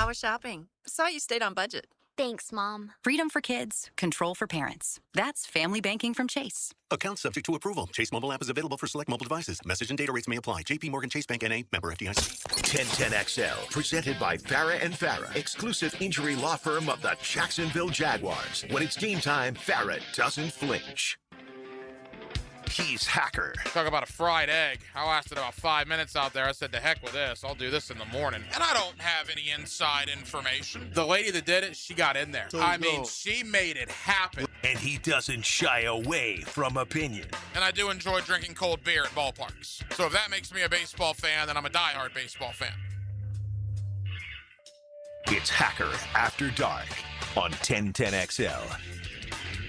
How was shopping? Saw you stayed on budget. Thanks, Mom. Freedom for kids, control for parents. That's family banking from Chase. Account subject to approval. Chase mobile app is available for select mobile devices. Message and data rates may apply. JP Morgan Chase Bank N.A. member FDIC. 1010XL, presented by Farah and Farah, exclusive injury law firm of the Jacksonville Jaguars. When it's game time, Farah doesn't flinch. He's Hacker. Talk about a fried egg. I lasted about 5 minutes out there. I said, to heck with this. I'll do this in the morning. And I don't have any inside information. The lady that did it, she got in there. She made it happen. And he doesn't shy away from opinion. And I do enjoy drinking cold beer at ballparks. So if that makes me a baseball fan, then I'm a diehard baseball fan. It's Hacker After Dark on 1010XL.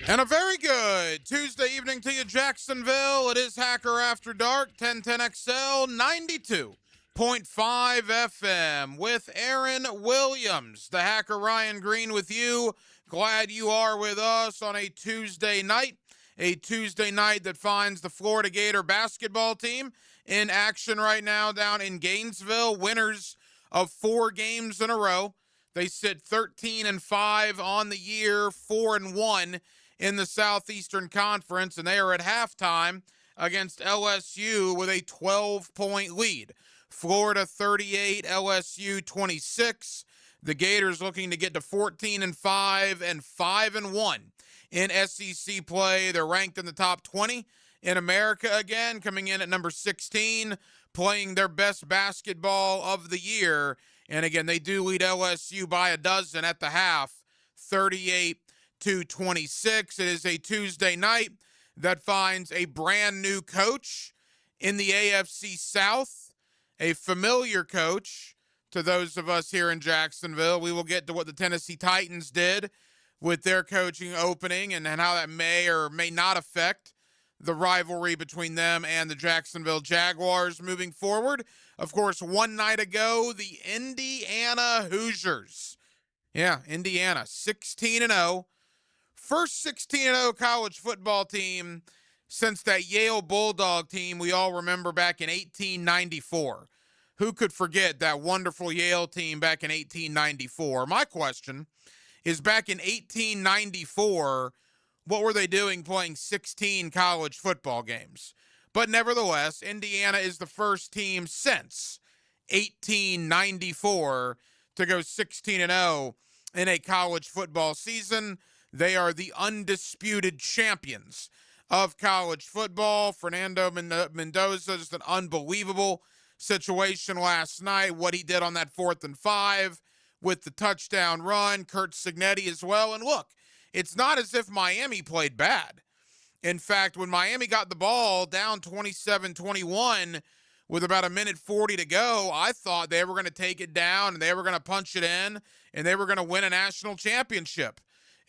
And a very good Tuesday evening to you, Jacksonville. It is Hacker After Dark, 1010XL, 92.5 FM with Aaron Williams. The Hacker Ryan Green with you. Glad you are with us on a Tuesday night that finds the Florida Gator basketball team in action right now down in Gainesville, winners of 4 games in a row. They sit 13-5 on the year, 4-1 in the Southeastern Conference, and they are at halftime against LSU with a 12-point lead. Florida 38, LSU 26. The Gators looking to get to 14-5 and 5-1 in SEC play. They're ranked in the top 20 in America again, coming in at number 16, playing their best basketball of the year. And again, they do lead LSU by a dozen at the half, 38-26. It is a Tuesday night that finds a brand new coach in the AFC South, a familiar coach to those of us here in Jacksonville. We will get to what the Tennessee Titans did with their coaching opening and how that may or may not affect the rivalry between them and the Jacksonville Jaguars moving forward. Of course, one night ago, the Indiana Hoosiers. Yeah, Indiana, 16-0. First 16-0 college football team since that Yale Bulldog team we all remember back in 1894. Who could forget that wonderful Yale team back in 1894? My question is, back in 1894, what were they doing playing 16 college football games? But nevertheless, Indiana is the first team since 1894 to go 16-0 in a college football season. They are the undisputed champions of college football. Fernando Mendoza, just an unbelievable situation last night. What he did on that 4th and 5 with the touchdown run. Curt Cignetti as well. And look, it's not as if Miami played bad. In fact, when Miami got the ball down 27-21 with about 1:40 to go, I thought they were going to take it down and they were going to punch it in and they were going to win a national championship.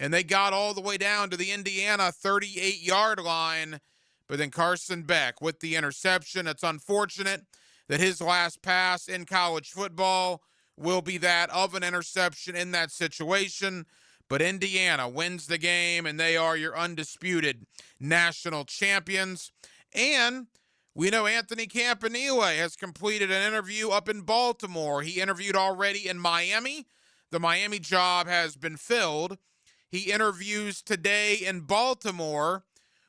And they got all the way down to the Indiana 38-yard line. But then Carson Beck with the interception. It's unfortunate that his last pass in college football will be that of an interception in that situation. But Indiana wins the game, and they are your undisputed national champions. And we know Anthony Campanile has completed an interview up in Baltimore. He interviewed already in Miami. The Miami job has been filled. He interviews today in Baltimore.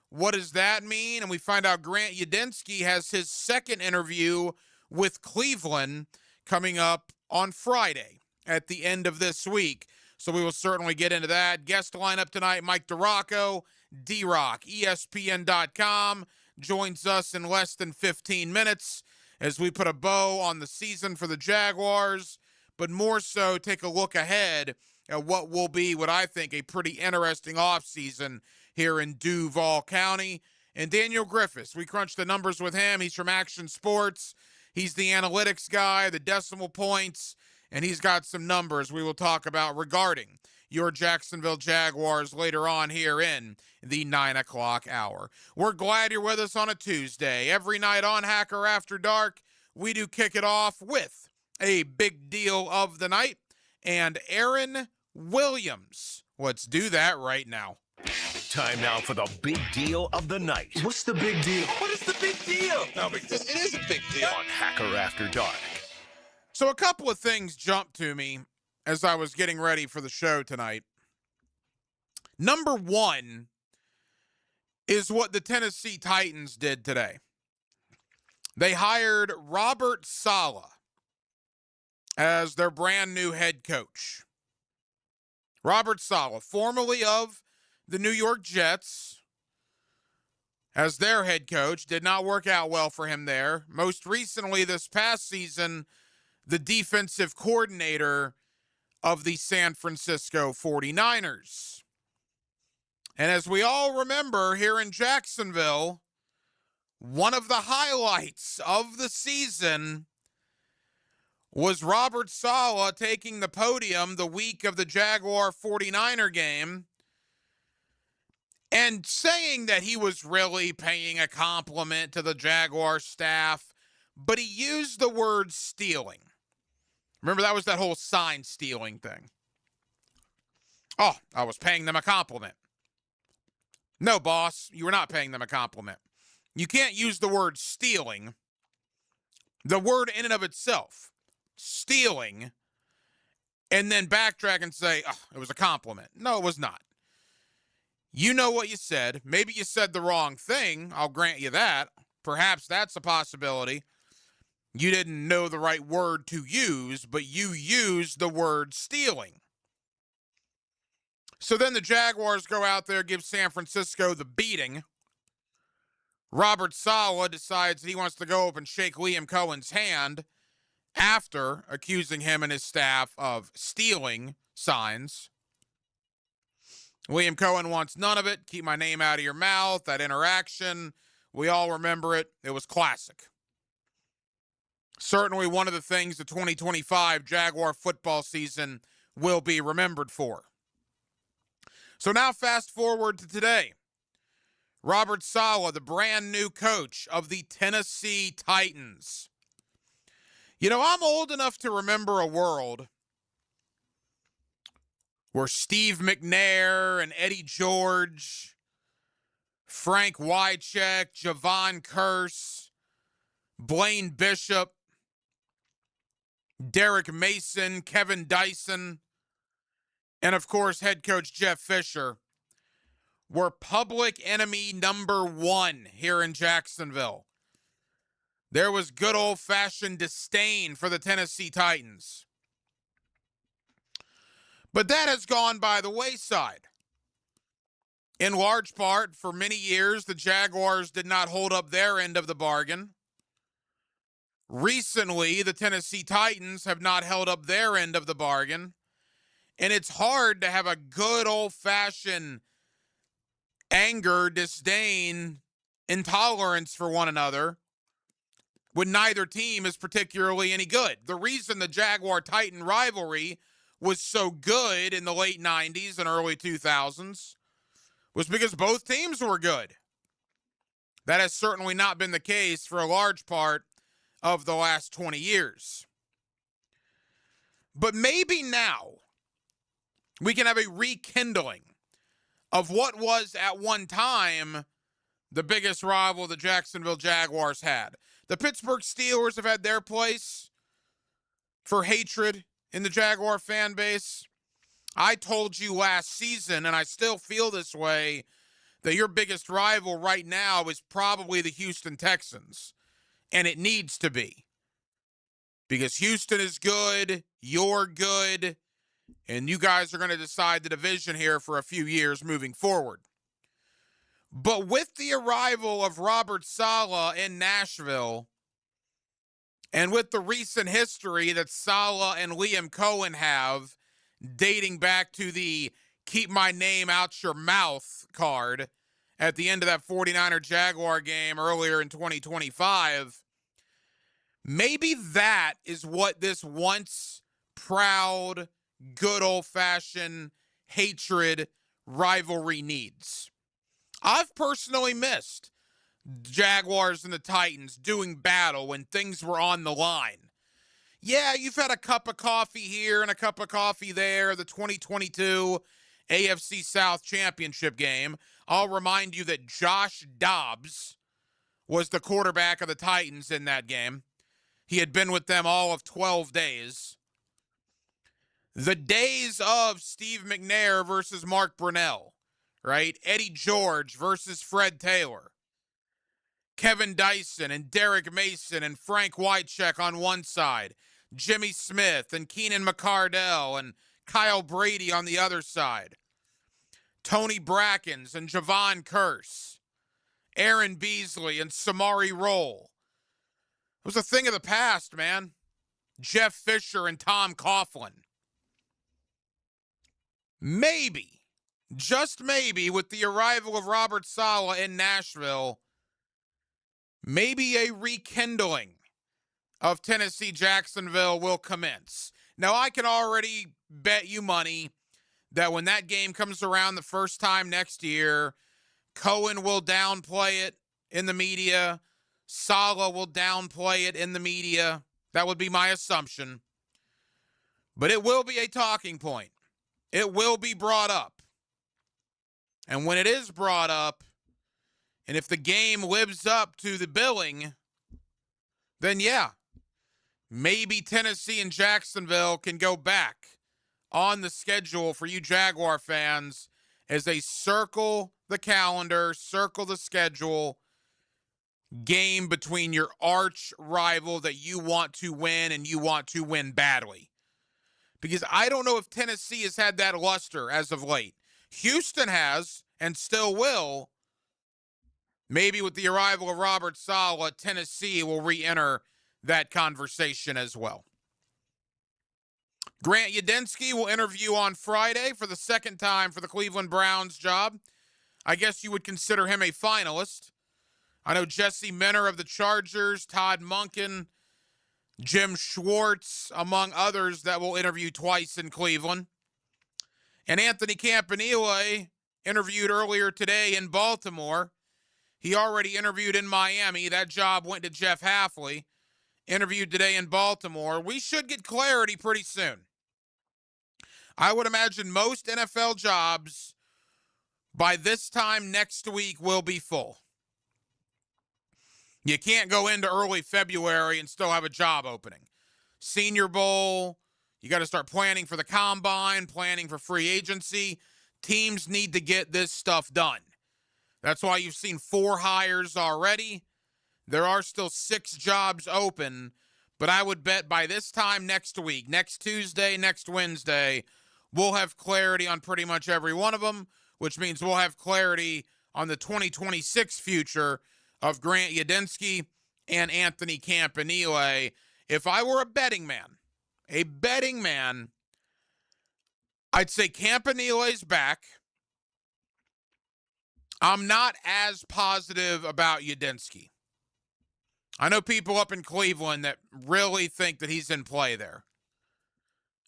What does that mean? And we find out Grant Udinski has his second interview with Cleveland coming up on Friday at the end of this week. So we will certainly get into that. Guest lineup tonight, Mike DiRocco, D-Rock, ESPN.com, joins us in less than 15 minutes as we put a bow on the season for the Jaguars, but more so take a look ahead at what will be what I think a pretty interesting offseason here in Duval County. And Daniel Griffiths, we crunched the numbers with him. He's from Action Sports. He's the analytics guy, the decimal points, and he's got some numbers we will talk about regarding your Jacksonville Jaguars later on here in the 9 o'clock hour. We're glad you're with us on a Tuesday. Every night on Hacker After Dark, we do kick it off with a big deal of the night and Aaron Williams. Let's do that right now. Time now for the big deal of the night. What's the big deal? What is the big deal? No big deal. It is a big deal. On Hacker After Dark. So a couple of things jumped to me as I was getting ready for the show tonight. Number one is what the Tennessee Titans did today. They hired Robert Saleh as their brand new head coach. Robert Saleh, formerly of the New York Jets, as their head coach, did not work out well for him there. Most recently, this past season, the defensive coordinator of the San Francisco 49ers. And as we all remember here in Jacksonville, one of the highlights of the season was Robert Saleh taking the podium the week of the Jaguar 49er game and saying that he was really paying a compliment to the Jaguar staff, but he used the word stealing. Remember, that was that whole sign stealing thing. Oh, I was paying them a compliment. No, boss, you were not paying them a compliment. You can't use the word stealing, the word in and of itself, stealing, and then backtrack and say, oh, it was a compliment. No, it was not. You know what you said. Maybe you said the wrong thing. I'll grant you that. Perhaps that's a possibility. You didn't know the right word to use, but you used the word stealing. So then the Jaguars go out there, give San Francisco the beating. Robert Saleh decides that he wants to go up and shake Liam Cohen's hand after accusing him and his staff of stealing signs. Liam Cohen wants none of it. Keep my name out of your mouth. That interaction, we all remember it. It was classic. Certainly one of the things the 2025 Jaguar football season will be remembered for. So now fast forward to today. Robert Saleh, the brand new coach of the Tennessee Titans. You know, I'm old enough to remember a world where Steve McNair and Eddie George, Frank Wycheck, Javon Curse, Blaine Bishop, Derek Mason, Kevin Dyson, and of course head coach Jeff Fisher were public enemy number one here in Jacksonville. There was good old-fashioned disdain for the Tennessee Titans. But that has gone by the wayside. In large part, for many years, the Jaguars did not hold up their end of the bargain. Recently, the Tennessee Titans have not held up their end of the bargain. And it's hard to have a good old-fashioned anger, disdain, intolerance for one another when neither team is particularly any good. The reason the Jaguar-Titan rivalry was so good in the late 90s and early 2000s was because both teams were good. That has certainly not been the case for a large part of the last 20 years. But maybe now we can have a rekindling of what was at one time the biggest rival the Jacksonville Jaguars had. The Pittsburgh Steelers have had their place for hatred in the Jaguar fan base. I told you last season, and I still feel this way, that your biggest rival right now is probably the Houston Texans. And it needs to be. Because Houston is good, you're good, and you guys are going to decide the division here for a few years moving forward. But with the arrival of Robert Saleh in Nashville, and with the recent history that Saleh and Liam Cohen have, dating back to the keep my name out your mouth card at the end of that 49er Jaguar game earlier in 2025, maybe that is what this once proud, good old-fashioned hatred rivalry needs. I've personally missed Jaguars and the Titans doing battle when things were on the line. Yeah, you've had a cup of coffee here and a cup of coffee there, the 2022 AFC South Championship game. I'll remind you that Josh Dobbs was the quarterback of the Titans in that game. He had been with them all of 12 days. the days of Steve McNair versus Mark Brunell, right? Eddie George versus Fred Taylor. Kevin Dyson and Derek Mason and Frank Wycheck on one side. Jimmy Smith and Keenan McCardell and Kyle Brady on the other side. Tony Brackens and Javon Curse. Aaron Beasley and Samari Roll. It was a thing of the past, man. Jeff Fisher and Tom Coughlin. Maybe, just maybe, with the arrival of Robert Saleh in Nashville, maybe a rekindling of Tennessee-Jacksonville will commence. Now, I can already bet you money that when that game comes around the first time next year, Cohen will downplay it in the media. Saleh will downplay it in the media. That would be my assumption. But it will be a talking point. It will be brought up. And when it is brought up, and if the game lives up to the billing, then yeah, maybe Tennessee and Jacksonville can go back on the schedule for you Jaguar fans as they circle the calendar, circle the schedule, game between your arch rival that you want to win and you want to win badly. Because I don't know if Tennessee has had that luster as of late. Houston has and still will. Maybe with the arrival of Robert Saleh, Tennessee will re-enter that conversation as well. Grant Udinski will interview on Friday for the second time for the Cleveland Browns job. I guess you would consider him a finalist. I know Jesse Minner of the Chargers, Todd Monken, Jim Schwartz, among others that will interview twice in Cleveland. And Anthony Campanile interviewed earlier today in Baltimore. He already interviewed in Miami. That job went to Jeff Hafley. Interviewed today in Baltimore. We should get clarity pretty soon. I would imagine most NFL jobs by this time next week will be full. You can't go into early February and still have a job opening. Senior Bowl, you got to start planning for the combine, planning for free agency. Teams need to get this stuff done. That's why you've seen 4 hires already. There are still 6 jobs open, but I would bet by this time next week, next Tuesday, next Wednesday, we'll have clarity on pretty much every one of them, which means we'll have clarity on the 2026 future of Grant Udinski and Anthony Campanile. If I were a betting man, I'd say Campanile's back. I'm not as positive about Udinski. I know people up in Cleveland that really think that he's in play there.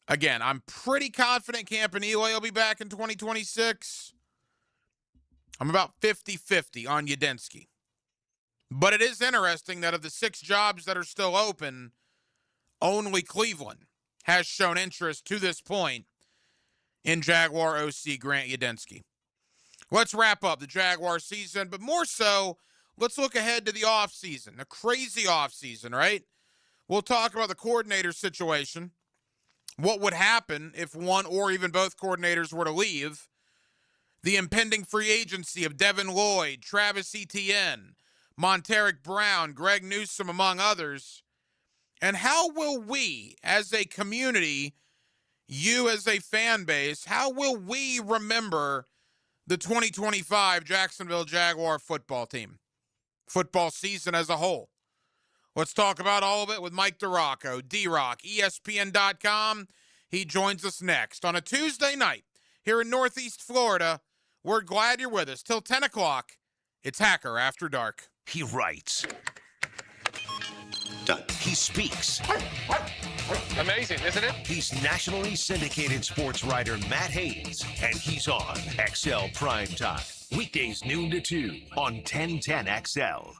Again, I'm pretty confident Campanile will be back in 2026. I'm about 50-50 on Udinski. But it is interesting that of the 6 jobs that are still open, only Cleveland has shown interest to this point in Jaguar OC Grant Udinski. Let's wrap up the Jaguar season, but more so, let's look ahead to the offseason, a crazy offseason, right? We'll talk about the coordinator situation, what would happen if one or even both coordinators were to leave, the impending free agency of Devin Lloyd, Travis Etienne, Monteric Brown, Greg Newsome, among others, and how will we as a community, you as a fan base, how will we remember the 2025 Jacksonville Jaguar football team, football season as a whole? Let's talk about all of it with Mike DiRocco, D-Rock, ESPN.com. He joins us next on a Tuesday night here in Northeast Florida. We're glad you're with us. Till 10 o'clock, it's Hacker After Dark. He writes. Done. He speaks. Amazing, isn't it? He's nationally syndicated sports writer Matt Hayes, and he's on XL Prime Time. Weekdays noon to 2 on 1010 XL.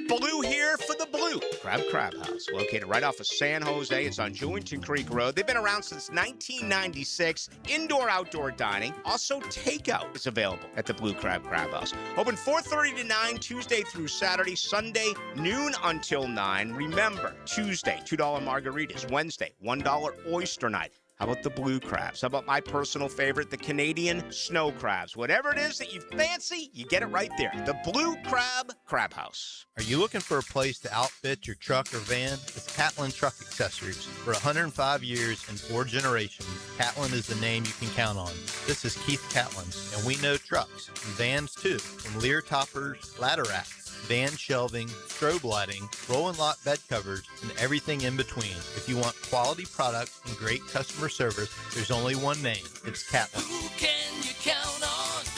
Blue here for the Blue Crab House, located right off of San Jose. It's on Jewington Creek Road. They've been around since 1996. Indoor-outdoor dining. Also, takeout is available at the Blue Crab House. Open 4:30 to 9, Tuesday through Saturday. Sunday, noon until 9. Remember, Tuesday, $2 margaritas. Wednesday, $1 oyster night. How about the blue crabs? How about my personal favorite, the Canadian snow crabs? Whatever it is that you fancy, you get it right there. The Blue Crab Crab House. Are you looking for a place to outfit your truck or van? It's Catlin Truck Accessories. For 105 years and 4 generations, Catlin is the name you can count on. This is Keith Catlin, and we know trucks and vans too, from Lear toppers, ladder racks, van shelving, strobe lighting, roll and lock bed covers, and everything in between. If you want quality products and great customer service, there's only one name. It's Catlin. Who can you count on?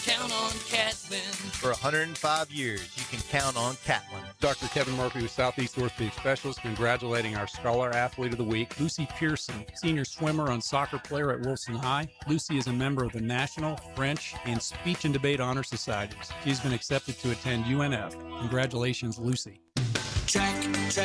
Count on Catlin. For 105 years, you can count on Catlin. Dr. Kevin Murphy with Southeast Orthopedic Specialist congratulating our Scholar Athlete of the Week, Lucy Pearson, senior swimmer and soccer player at Wilson High. Lucy is a member of the National, French, and Speech and Debate Honor Societies. She's been accepted to attend UNF. Congratulations, Lucy. Checkmate.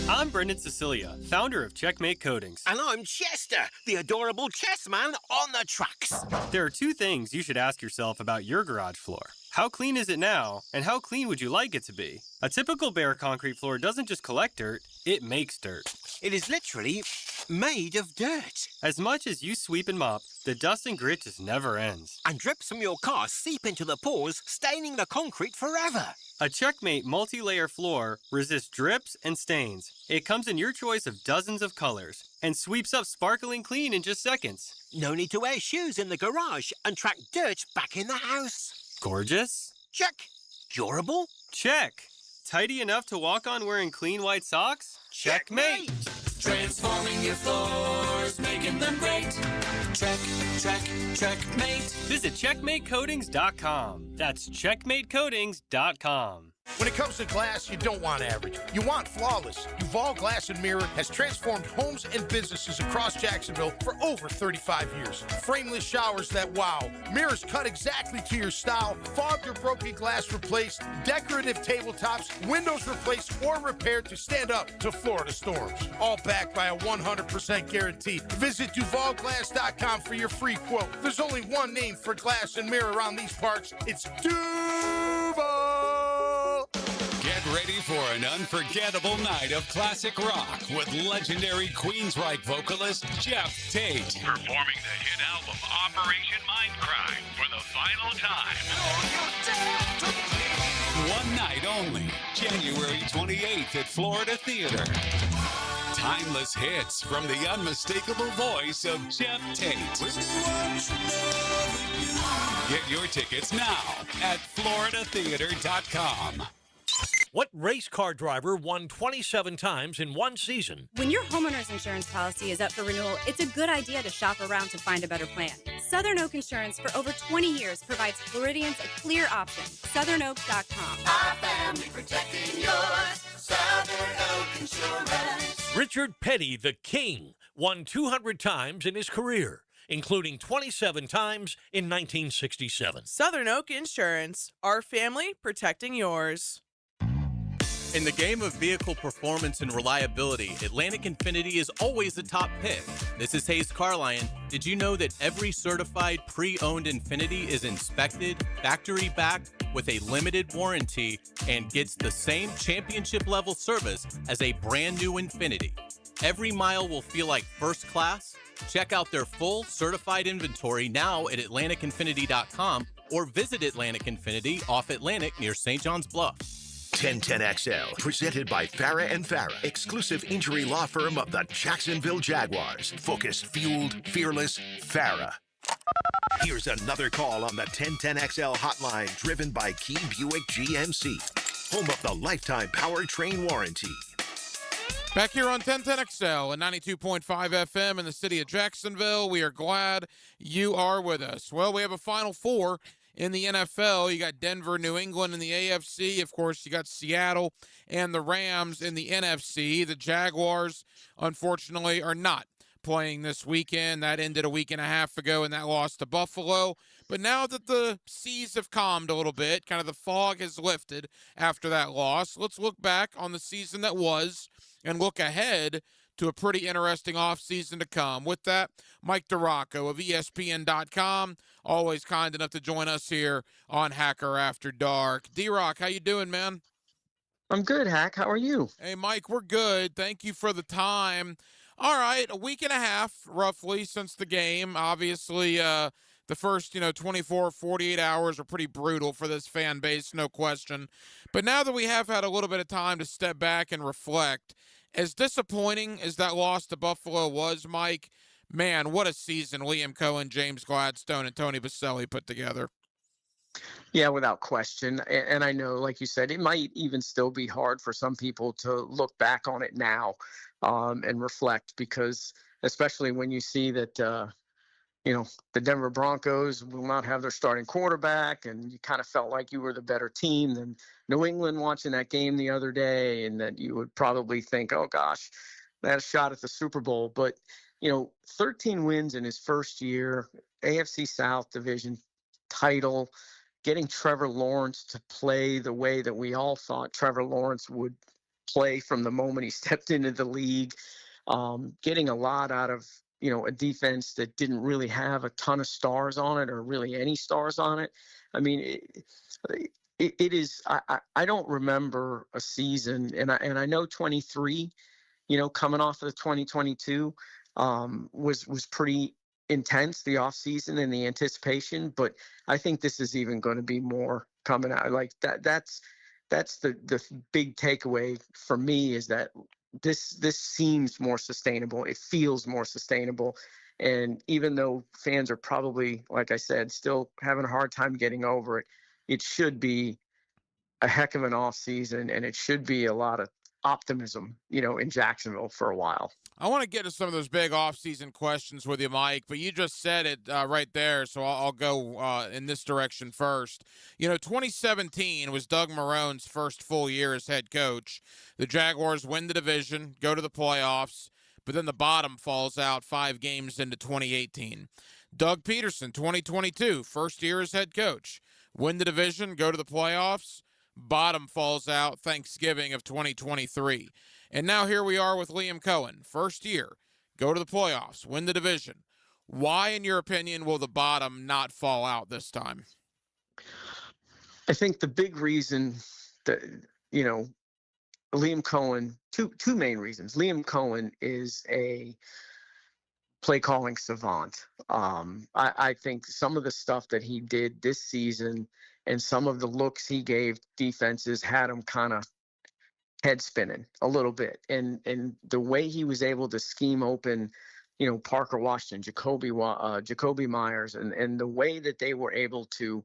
I'm Brendan Cecilia, founder of Checkmate Coatings. And I'm Chester, the adorable chess man on the tracks. There are 2 things you should ask yourself about your garage floor. How clean is it now, and how clean would you like it to be? A typical bare concrete floor doesn't just collect dirt, it makes dirt. It is literally made of dirt. As much as you sweep and mop, the dust and grit just never ends. And drips from your car seep into the pores, staining the concrete forever. A Checkmate multi-layer floor resists drips and stains. It comes in your choice of dozens of colors and sweeps up sparkling clean in just seconds. No need to wear shoes in the garage and track dirt back in the house. Gorgeous? Check. Durable? Check. Tidy enough to walk on wearing clean white socks? Checkmate. Transforming your floors, making them great. Checkmate. Visit CheckmateCoatings.com. That's CheckmateCoatings.com. When it comes to glass, you don't want average. You want flawless. Duval Glass and Mirror has transformed homes and businesses across Jacksonville for over 35 years. Frameless showers that wow. Mirrors cut exactly to your style. Fogged or broken glass replaced. Decorative tabletops. Windows replaced or repaired to stand up to Florida storms. All backed by a 100% guarantee. Visit DuvalGlass.com for your free quote. There's only one name for glass and mirror around these parts. It's Duval. Get ready for an unforgettable night of classic rock with legendary Queensryche vocalist Jeff Tate. Performing the hit album Operation Mindcrime for the final time. One night only, January 28th at Florida Theater. Timeless hits from the unmistakable voice of Jeff Tate. Get your tickets now at floridatheater.com. What race car driver won 27 times in one season? When your homeowner's insurance policy is up for renewal, it's a good idea to shop around to find a better plan. Southern Oak Insurance for over 20 years provides Floridians a clear option. SouthernOak.com. Our family protecting yours. Southern Oak Insurance. Richard Petty, the King, won 200 times in his career, including 27 times in 1967. Southern Oak Insurance. Our family protecting yours. In the game of vehicle performance and reliability, Atlantic Infinity is always the top pick. This is Hayes Carlion. Did you know that every certified pre-owned Infinity is inspected, factory-backed, with a limited warranty, and gets the same championship-level service as a brand-new Infinity? Every mile will feel like first class. Check out their full certified inventory now at AtlanticInfinity.com or visit Atlantic Infinity off Atlantic near St. John's Bluff. 1010XL, presented by Farah and Farah, exclusive injury law firm of the Jacksonville Jaguars. Focused, fueled, fearless, Farah. Here's another call on the 1010XL hotline, driven by Key Buick GMC, home of the lifetime powertrain warranty. Back here on 1010XL and 92.5 FM in the city of Jacksonville. We are glad you are with us. Well, we have a Final Four in the NFL. You got Denver, New England in the AFC. Of course, you got Seattle and the Rams in the NFC. The Jaguars, unfortunately, are not playing this weekend. That ended a week and a half ago, and that lost to Buffalo. But now that the seas have calmed a little bit, kind of the fog has lifted after that loss, let's look back on the season that was and look ahead to a pretty interesting offseason to come. With that, Mike DeRocco of ESPN.com, always kind enough to join us here on Hacker After Dark. D-Rock, how you doing, man? I'm good, Hack. How are you? Hey, Mike, we're good. Thank you for the time. All right, a week and a half roughly since the game. Obviously, the first, 24, 48 hours are pretty brutal for this fan base, no question. But now that we have had a little bit of time to step back and reflect, as disappointing as that loss to Buffalo was, Mike, man, what a season Liam Cohen, James Gladstone, and Tony Baselli put together. Yeah, without question. And I know, like you said, it might even still be hard for some people to look back on it now and reflect, because especially when you see that, the Denver Broncos will not have their starting quarterback, and you kind of felt like you were the better team than New England watching that game the other day, and that you would probably think, oh, gosh, they had a shot at the Super Bowl. But, 13 wins in his first year, AFC South division title, getting Trevor Lawrence to play the way that we all thought Trevor Lawrence would play from the moment he stepped into the league, getting a lot out of, a defense that didn't really have a ton of stars on it, or really any stars on it. I mean, it is, I don't remember a season, and I know 23, coming off of the 2022 was pretty intense, the offseason and the anticipation, but I think this is even going to be more coming out like that. That's the big takeaway for me, is that this seems more sustainable. It feels more sustainable. And even though fans are probably, like I said, still having a hard time getting over it, it should be a heck of an off season, and it should be a lot of optimism, in Jacksonville for a while. I want to get to some of those big offseason questions with you, Mike, but you just said it right there, so I'll go in this direction first. 2017 was Doug Marrone's first full year as head coach. The Jaguars win the division, go to the playoffs, but then the bottom falls out 5 games into 2018. Doug Peterson, 2022, first year as head coach. Win the division, go to the playoffs, bottom falls out Thanksgiving of 2023. And now here we are with Liam Cohen, first year, go to the playoffs, win the division. Why, in your opinion, will the bottom not fall out this time? I think the big reason that, Liam Cohen, two main reasons. Liam Cohen is a play calling savant. I think some of the stuff that he did this season and some of the looks he gave defenses had him kind of head spinning a little bit. And the way he was able to scheme open, Parker Washington, Jacoby Myers, and the way that they were able to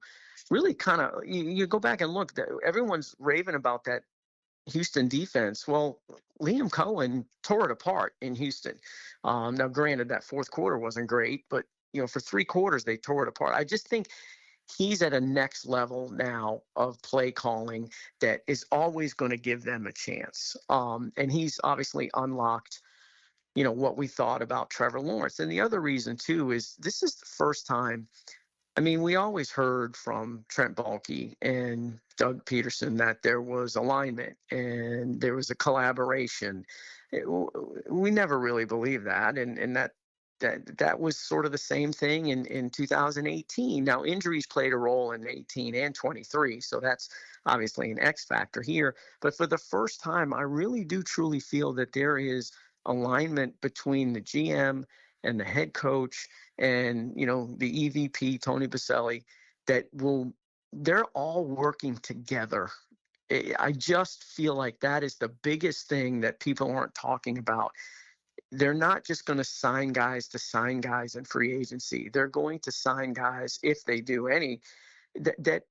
really kind of, you go back and look, everyone's raving about that Houston defense. Well, Liam Cohen tore it apart in Houston. Now, granted, that fourth quarter wasn't great, but, for 3 quarters, they tore it apart. I just think he's at a next level now of play calling that is always going to give them a chance. And he's obviously unlocked, what we thought about Trevor Lawrence. And the other reason, too, is this is the first time. I mean, we always heard from Trent Baalke and Doug Peterson that there was alignment and there was a collaboration. We never really believed that. And that was sort of the same thing in 2018. Now, injuries played a role in 18 and 23, so that's obviously an X factor here. But for the first time, I really do truly feel that there is alignment between the GM and the head coach and, the EVP, Tony Baselli, that they're all working together. I just feel like that is the biggest thing that people aren't talking about. They're not just going to sign guys to sign guys in free agency. They're going to sign guys, if they do any, that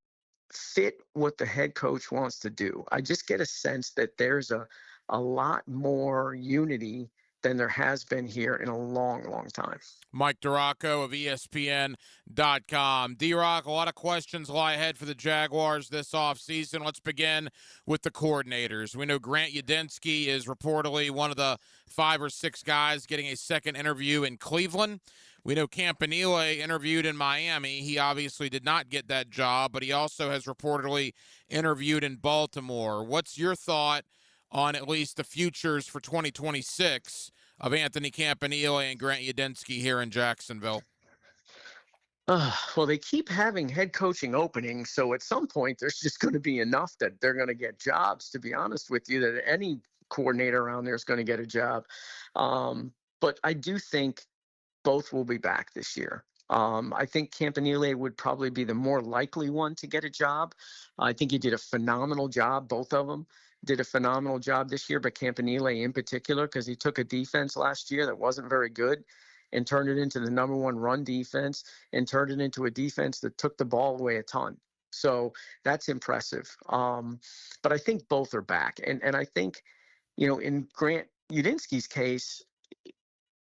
fit what the head coach wants to do. I just get a sense that there's a lot more unity than there has been here in a long, long time. Mike DiRocco of ESPN.com. D-Rock, a lot of questions lie ahead for the Jaguars this offseason. Let's begin with the coordinators. We know Grant Udinski is reportedly one of the 5 or 6 guys getting a second interview in Cleveland. We know Campanile interviewed in Miami. He obviously did not get that job, but he also has reportedly interviewed in Baltimore. What's your thought on at least the futures for 2026 of Anthony Campanile and Grant Udinski here in Jacksonville? Well, they keep having head coaching openings, so at some point there's just going to be enough that they're going to get jobs, to be honest with you, that any coordinator around there is going to get a job. but I do think both will be back this year. I think Campanile would probably be the more likely one to get a job. I think he did a phenomenal job. Both of them did a phenomenal job this year, but Campanile in particular, because he took a defense last year that wasn't very good and turned it into the number one run defense and turned it into a defense that took the ball away a ton. So that's impressive. But I think both are back. And I think, in Grant Udinsky's case,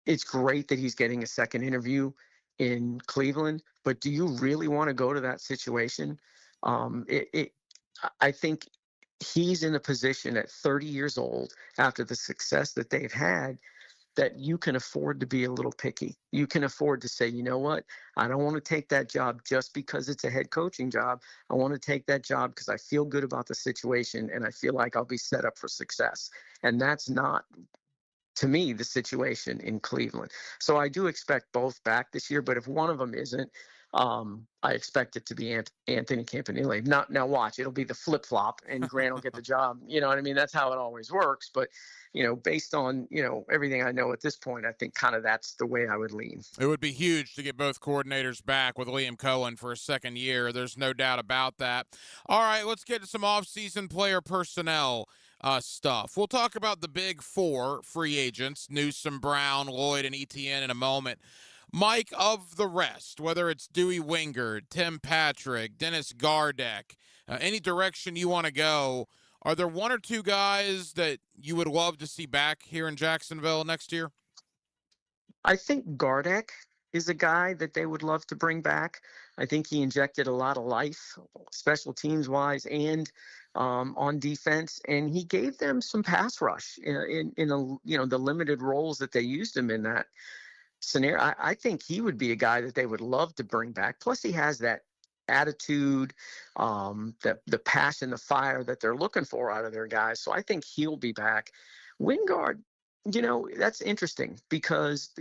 it's great that he's getting a second interview in Cleveland, but do you really want to go to that situation? I think he's in a position at 30 years old, after the success that they've had, that you can afford to be a little picky. You can afford to say, you know what, I don't want to take that job just because it's a head coaching job. I want to take that job because I feel good about the situation and I feel like I'll be set up for success. And that's not, to me, the situation in Cleveland. So I do expect both back this year, but if one of them isn't, I expect it to be Anthony Campanile. Now watch, it'll be the flip-flop and Grant will get the job. You know what I mean? That's how it always works. But, based on, everything I know at this point, I think kind of that's the way I would lean. It would be huge to get both coordinators back with Liam Cohen for a second year. There's no doubt about that. All right, let's get to some off-season player personnel stuff. We'll talk about the big four free agents, Newsome, Brown, Lloyd, and Etienne in a moment. Mike, of the rest, whether it's Dewey Wingard, Tim Patrick, Dennis Gardeck, any direction you want to go, are there one or two guys that you would love to see back here in Jacksonville next year? I think Gardeck is a guy that they would love to bring back. I think he injected a lot of life, special teams wise and on defense, and he gave them some pass rush in the limited roles that they used him in that scenario. I think he would be a guy that they would love to bring back. Plus, he has that attitude, the passion, the fire that they're looking for out of their guys. So I think he'll be back. Wingard, that's interesting because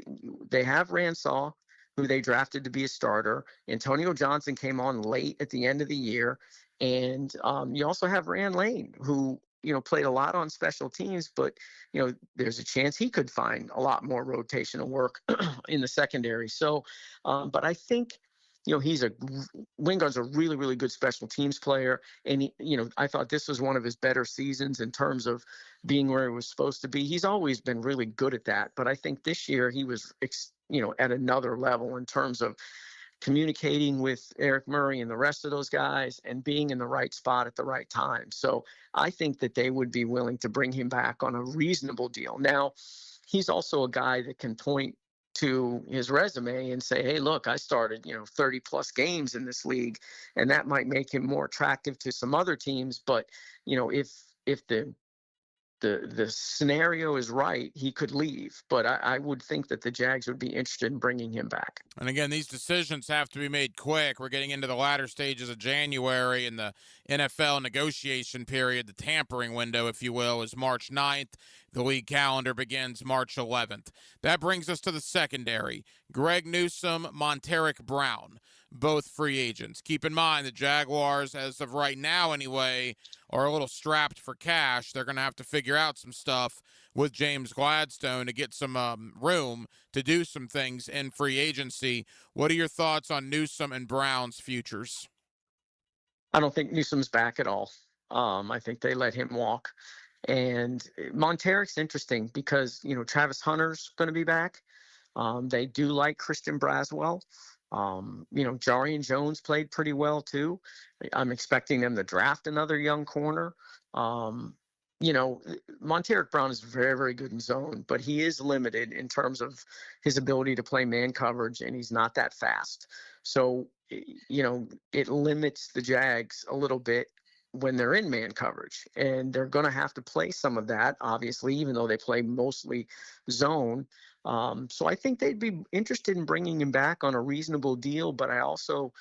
they have Ransaw, who they drafted to be a starter. Antonio Johnson came on late at the end of the year. And you also have Rand Lane, who, played a lot on special teams, but, there's a chance he could find a lot more rotational work in the secondary. So, but I think, Wingard's a really, really good special teams player. And, I thought this was one of his better seasons in terms of being where he was supposed to be. He's always been really good at that. But I think this year he was, at another level in terms of communicating with Eric Murray and the rest of those guys and being in the right spot at the right time. So I think that they would be willing to bring him back on a reasonable deal. Now, he's also a guy that can point to his resume and say, hey, look, I started, 30 plus games in this league, and that might make him more attractive to some other teams. But, if the scenario is right, he could leave. But I would think that the Jags would be interested in bringing him back. And again, these decisions have to be made quick. We're getting into the latter stages of January, and the NFL negotiation period, the tampering window, if you will, is March 9th. The league calendar begins March 11th. That brings us to the secondary. Greg Newsome, Monteric Brown, both free agents. Keep in mind the Jaguars, as of right now anyway, are a little strapped for cash. They're going to have to figure out some stuff with James Gladstone to get some room to do some things in free agency. What are your thoughts on Newsome and Brown's futures? I don't think Newsome's back at all. I think they let him walk. And Monteric's interesting because, Travis Hunter's going to be back. They do like Christian Braswell. Jarian Jones played pretty well too. I'm expecting them to draft another young corner. Monteric Brown is very, very good in zone, but he is limited in terms of his ability to play man coverage, and he's not that fast. So, it limits the Jags a little bit when they're in man coverage, and they're going to have to play some of that, obviously, even though they play mostly zone. So I think they'd be interested in bringing him back on a reasonable deal. But I also,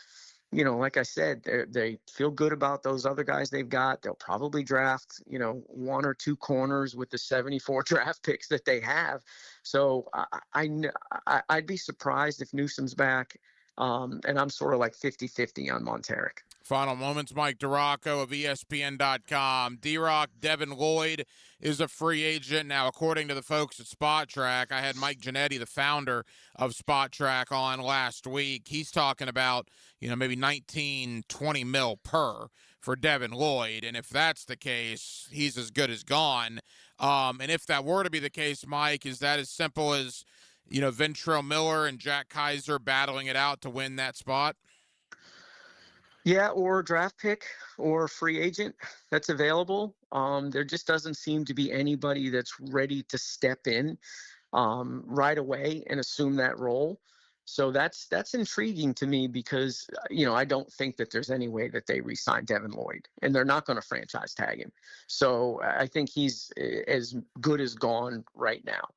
like I said, they feel good about those other guys they've got. They'll probably draft, one or two corners with the 74 draft picks that they have. So I'd be surprised if Newsome's back. And I'm sort of like 50-50 on Monteric. Final moments, Mike DeRocco of ESPN.com. D-Rock, Devin Lloyd is a free agent. Now, according to the folks at Spot Track, I had Mike Giannetti, the founder of Spot Track, on last week. He's talking about, maybe 19, 20 mil per for Devin Lloyd. And if that's the case, he's as good as gone. And if that were to be the case, Mike, is that as simple as, Ventrell Miller and Jack Kaiser battling it out to win that spot? Yeah, or draft pick or free agent that's available. There just doesn't seem to be anybody that's ready to step in right away and assume that role. So that's intriguing to me because, I don't think that there's any way that they re-sign Devin Lloyd, and they're not going to franchise tag him. So I think he's as good as gone right now.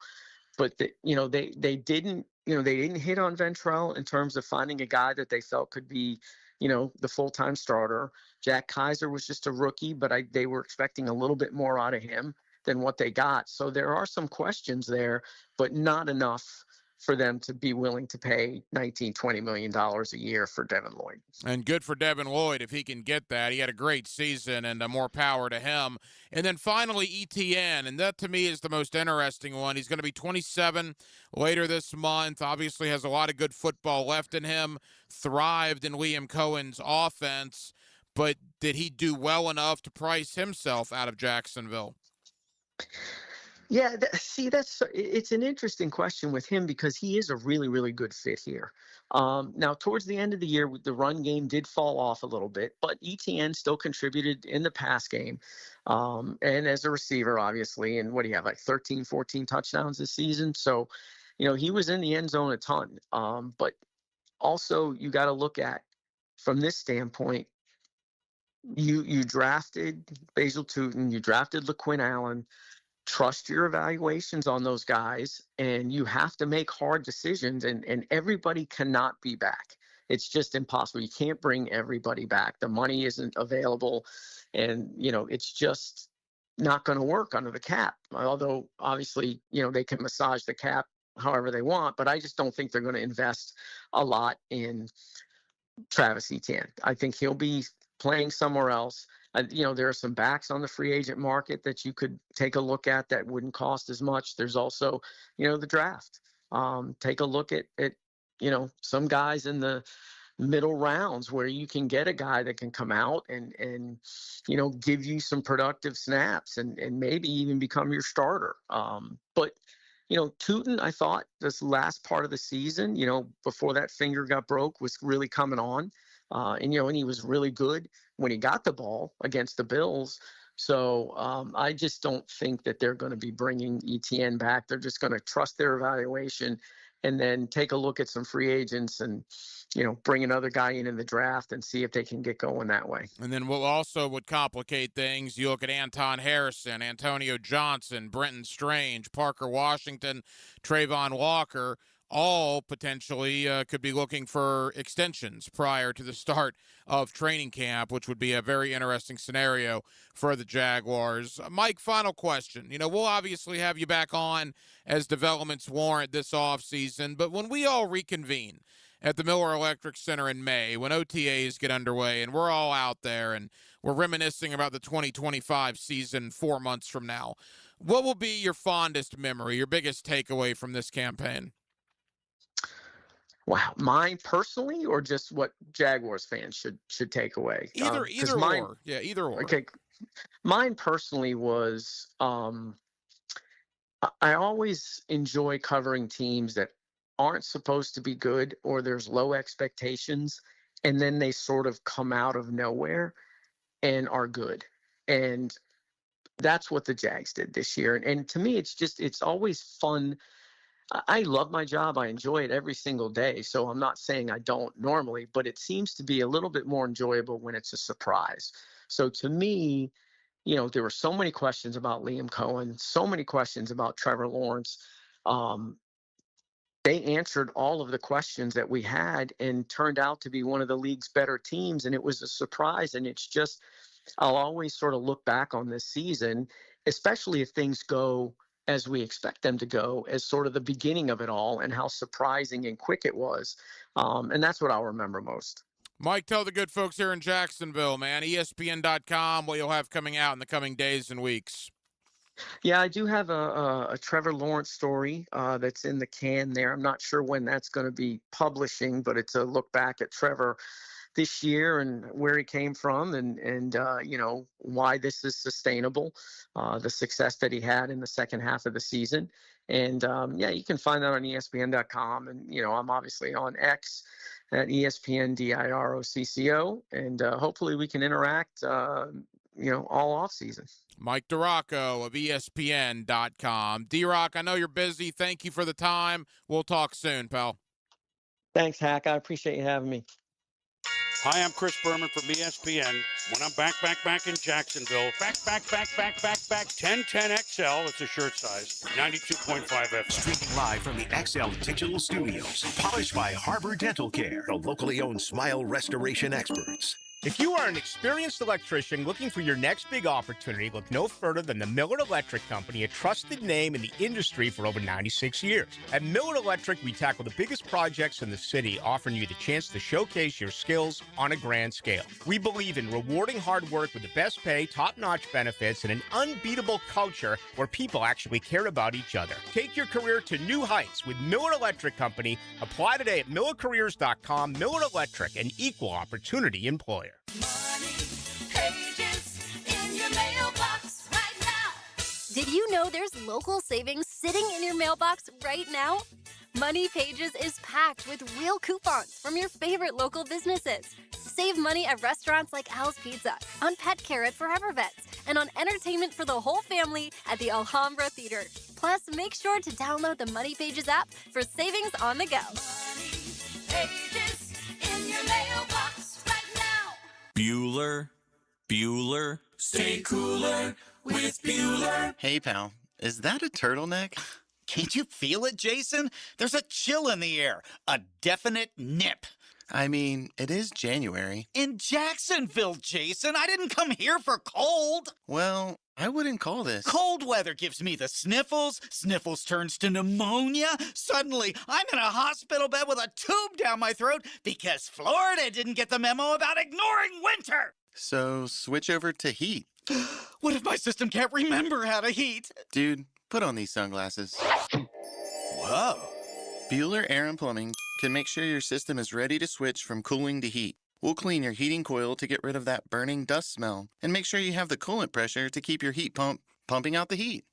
But they didn't hit on Ventrell in terms of finding a guy that they felt could be, the full-time starter. Jack Kaiser was just a rookie, but they were expecting a little bit more out of him than what they got. So there are some questions there, but not enough for them to be willing to pay $19-20 million a year for Devin Lloyd. And good for Devin Lloyd if he can get that. He had a great season, and more power to him. And then finally, ETN, and that to me is the most interesting one. He's going to be 27 later this month. Obviously has a lot of good football left in him, thrived in Liam Cohen's offense, but did he do well enough to price himself out of Jacksonville? Yeah, it's an interesting question with him because he is a really, really good fit here. Now, towards the end of the year, the run game did fall off a little bit, but ETN still contributed in the pass game and as a receiver, obviously. And what do you have, like 13, 14 touchdowns this season? So, he was in the end zone a ton. But also, you got to look at, from this standpoint, you drafted Basil Tootin, you drafted LaQuinn Allen. Trust your evaluations on those guys, and you have to make hard decisions, and everybody cannot be back. It's just impossible. You can't bring everybody back. The money isn't available, and, it's just not going to work under the cap. Although, obviously, they can massage the cap however they want, but I just don't think they're going to invest a lot in Travis Etienne. I think he'll be playing somewhere else. There are some backs on the free agent market that you could take a look at that wouldn't cost as much. There's also, the draft. Take a look at some guys in the middle rounds where you can get a guy that can come out and give you some productive snaps and maybe even become your starter. But Tootin, I thought this last part of the season, before that finger got broke, was really coming on. And he was really good when he got the ball against the Bills. So I just don't think that they're going to be bringing ETN back. They're just going to trust their evaluation and then take a look at some free agents and, bring another guy in the draft and see if they can get going that way. And then what also would complicate things, you look at Anton Harrison, Antonio Johnson, Brenton Strange, Parker Washington, Trayvon Walker, all potentially could be looking for extensions prior to the start of training camp, which would be a very interesting scenario for the Jaguars. Mike, final question. We'll obviously have you back on as developments warrant this offseason, but when we all reconvene at the Miller Electric Center in May, when OTAs get underway and we're all out there and we're reminiscing about the 2025 season 4 months from now, what will be your fondest memory, your biggest takeaway from this campaign? Wow, mine personally, or just what Jaguars fans should take away? Either or. Yeah, either or. Okay, mine personally was I always enjoy covering teams that aren't supposed to be good or there's low expectations, and then they sort of come out of nowhere and are good. And that's what the Jags did this year. And to me, it's always fun. I love my job. I enjoy it every single day. So I'm not saying I don't normally, but it seems to be a little bit more enjoyable when it's a surprise. So to me, there were so many questions about Liam Cohen, so many questions about Trevor Lawrence. They answered all of the questions that we had and turned out to be one of the league's better teams. And it was a surprise. And it's just, I'll always sort of look back on this season, especially if things go as we expect them to go, as sort of the beginning of it all and how surprising and quick it was. And that's what I'll remember most. Mike, tell the good folks here in Jacksonville, man, ESPN.com, what you'll have coming out in the coming days and weeks. Yeah, I do have a Trevor Lawrence story that's in the can there. I'm not sure when that's going to be publishing, but it's a look back at Trevor this year and where he came from and why this is sustainable, the success that he had in the second half of the season. And you can find that on ESPN.com. And, I'm obviously on X at ESPN DIROCCO. And hopefully we can interact, all off season. Mike DiRocco of ESPN.com. D-Rock, I know you're busy. Thank you for the time. We'll talk soon, pal. Thanks, Hack. I appreciate you having me. Hi, I'm Chris Berman from ESPN. When I'm back in Jacksonville, back, 1010XL, it's a shirt size, 92.5 FM. Streaming live from the XL Digital Studios. Polished by Harbor Dental Care, the locally owned smile restoration experts. If you are an experienced electrician looking for your next big opportunity, look no further than the Miller Electric Company, a trusted name in the industry for over 96 years. At Miller Electric, we tackle the biggest projects in the city, offering you the chance to showcase your skills on a grand scale. We believe in rewarding hard work with the best pay, top-notch benefits, and an unbeatable culture where people actually care about each other. Take your career to new heights with Miller Electric Company. Apply today at millercareers.com. Miller Electric, an equal opportunity employer. Did you know there's local savings sitting in your mailbox right now? Money Pages is packed with real coupons from your favorite local businesses. Save money at restaurants like Al's Pizza, on pet care at Forever Vets, and on entertainment for the whole family at the Alhambra Theater. Plus, make sure to download the Money Pages app for savings on the go. Money Pages in your mailbox right now. Bueller. Stay cooler with Bueller. Hey, pal, is that a turtleneck? Can't you feel it, Jason? There's a chill in the air, a definite nip. I mean, it is January. In Jacksonville, Jason, I didn't come here for cold. Well, I wouldn't call this. Cold weather gives me the sniffles. Sniffles turns to pneumonia. Suddenly, I'm in a hospital bed with a tube down my throat because Florida didn't get the memo about ignoring winter. So switch over to heat. What if my system can't remember how to heat? Dude, put on these sunglasses. Whoa. Bueller Air and Plumbing can make sure your system is ready to switch from cooling to heat. We'll clean your heating coil to get rid of that burning dust smell and make sure you have the coolant pressure to keep your heat pump pumping out the heat.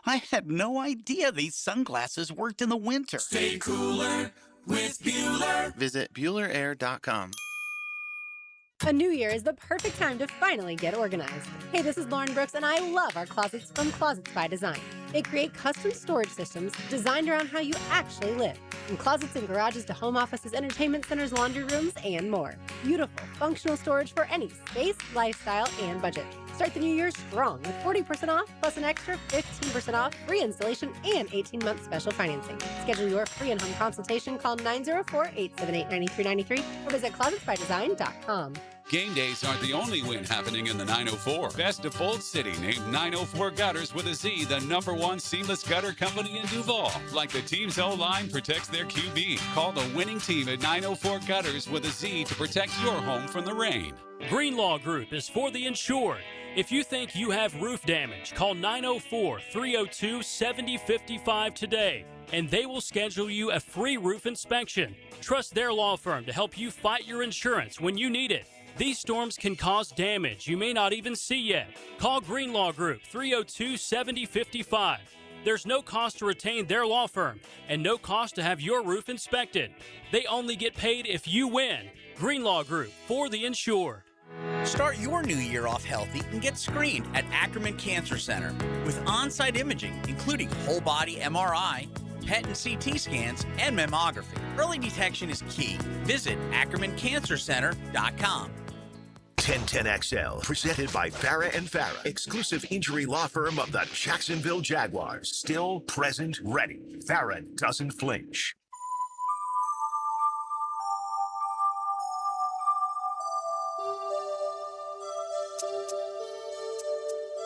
I had no idea these sunglasses worked in the winter. Stay cooler with Bueller. Visit BuellerAir.com. A new year is the perfect time to finally get organized. Hey, this is Lauren Brooks, and I love our closets from Closets by Design. They create custom storage systems designed around how you actually live. From closets and garages to home offices, entertainment centers, laundry rooms, and more. Beautiful, functional storage for any space, lifestyle, and budget. Start the new year strong with 40% off plus an extra 15% off, free installation, and 18-month special financing. Schedule your free in-home consultation. Call 904-878-9393 or visit closetsbydesign.com. Game days aren't the only win happening in the 904. Best of Bold City named 904 Gutters with a Z the #1 seamless gutter company in Duval. Like the team's O-line protects their QB. Call the winning team at 904 Gutters with a Z to protect your home from the rain. Greenlaw Group is for the insured. If you think you have roof damage, call 904-302-7055 today, and they will schedule you a free roof inspection. Trust their law firm to help you fight your insurance when you need it. These storms can cause damage you may not even see yet. Call Greenlaw Group 302-7055. There's no cost to retain their law firm and no cost to have your roof inspected. They only get paid if you win. Greenlaw Group, for the insured. Start your new year off healthy and get screened at Ackerman Cancer Center with on-site imaging, including whole-body MRI, PET and CT scans, and mammography. Early detection is key. Visit AckermanCancerCenter.com. 1010XL, presented by Farah and Farah, exclusive injury law firm of the Jacksonville Jaguars. Still, present, ready. Farah doesn't flinch.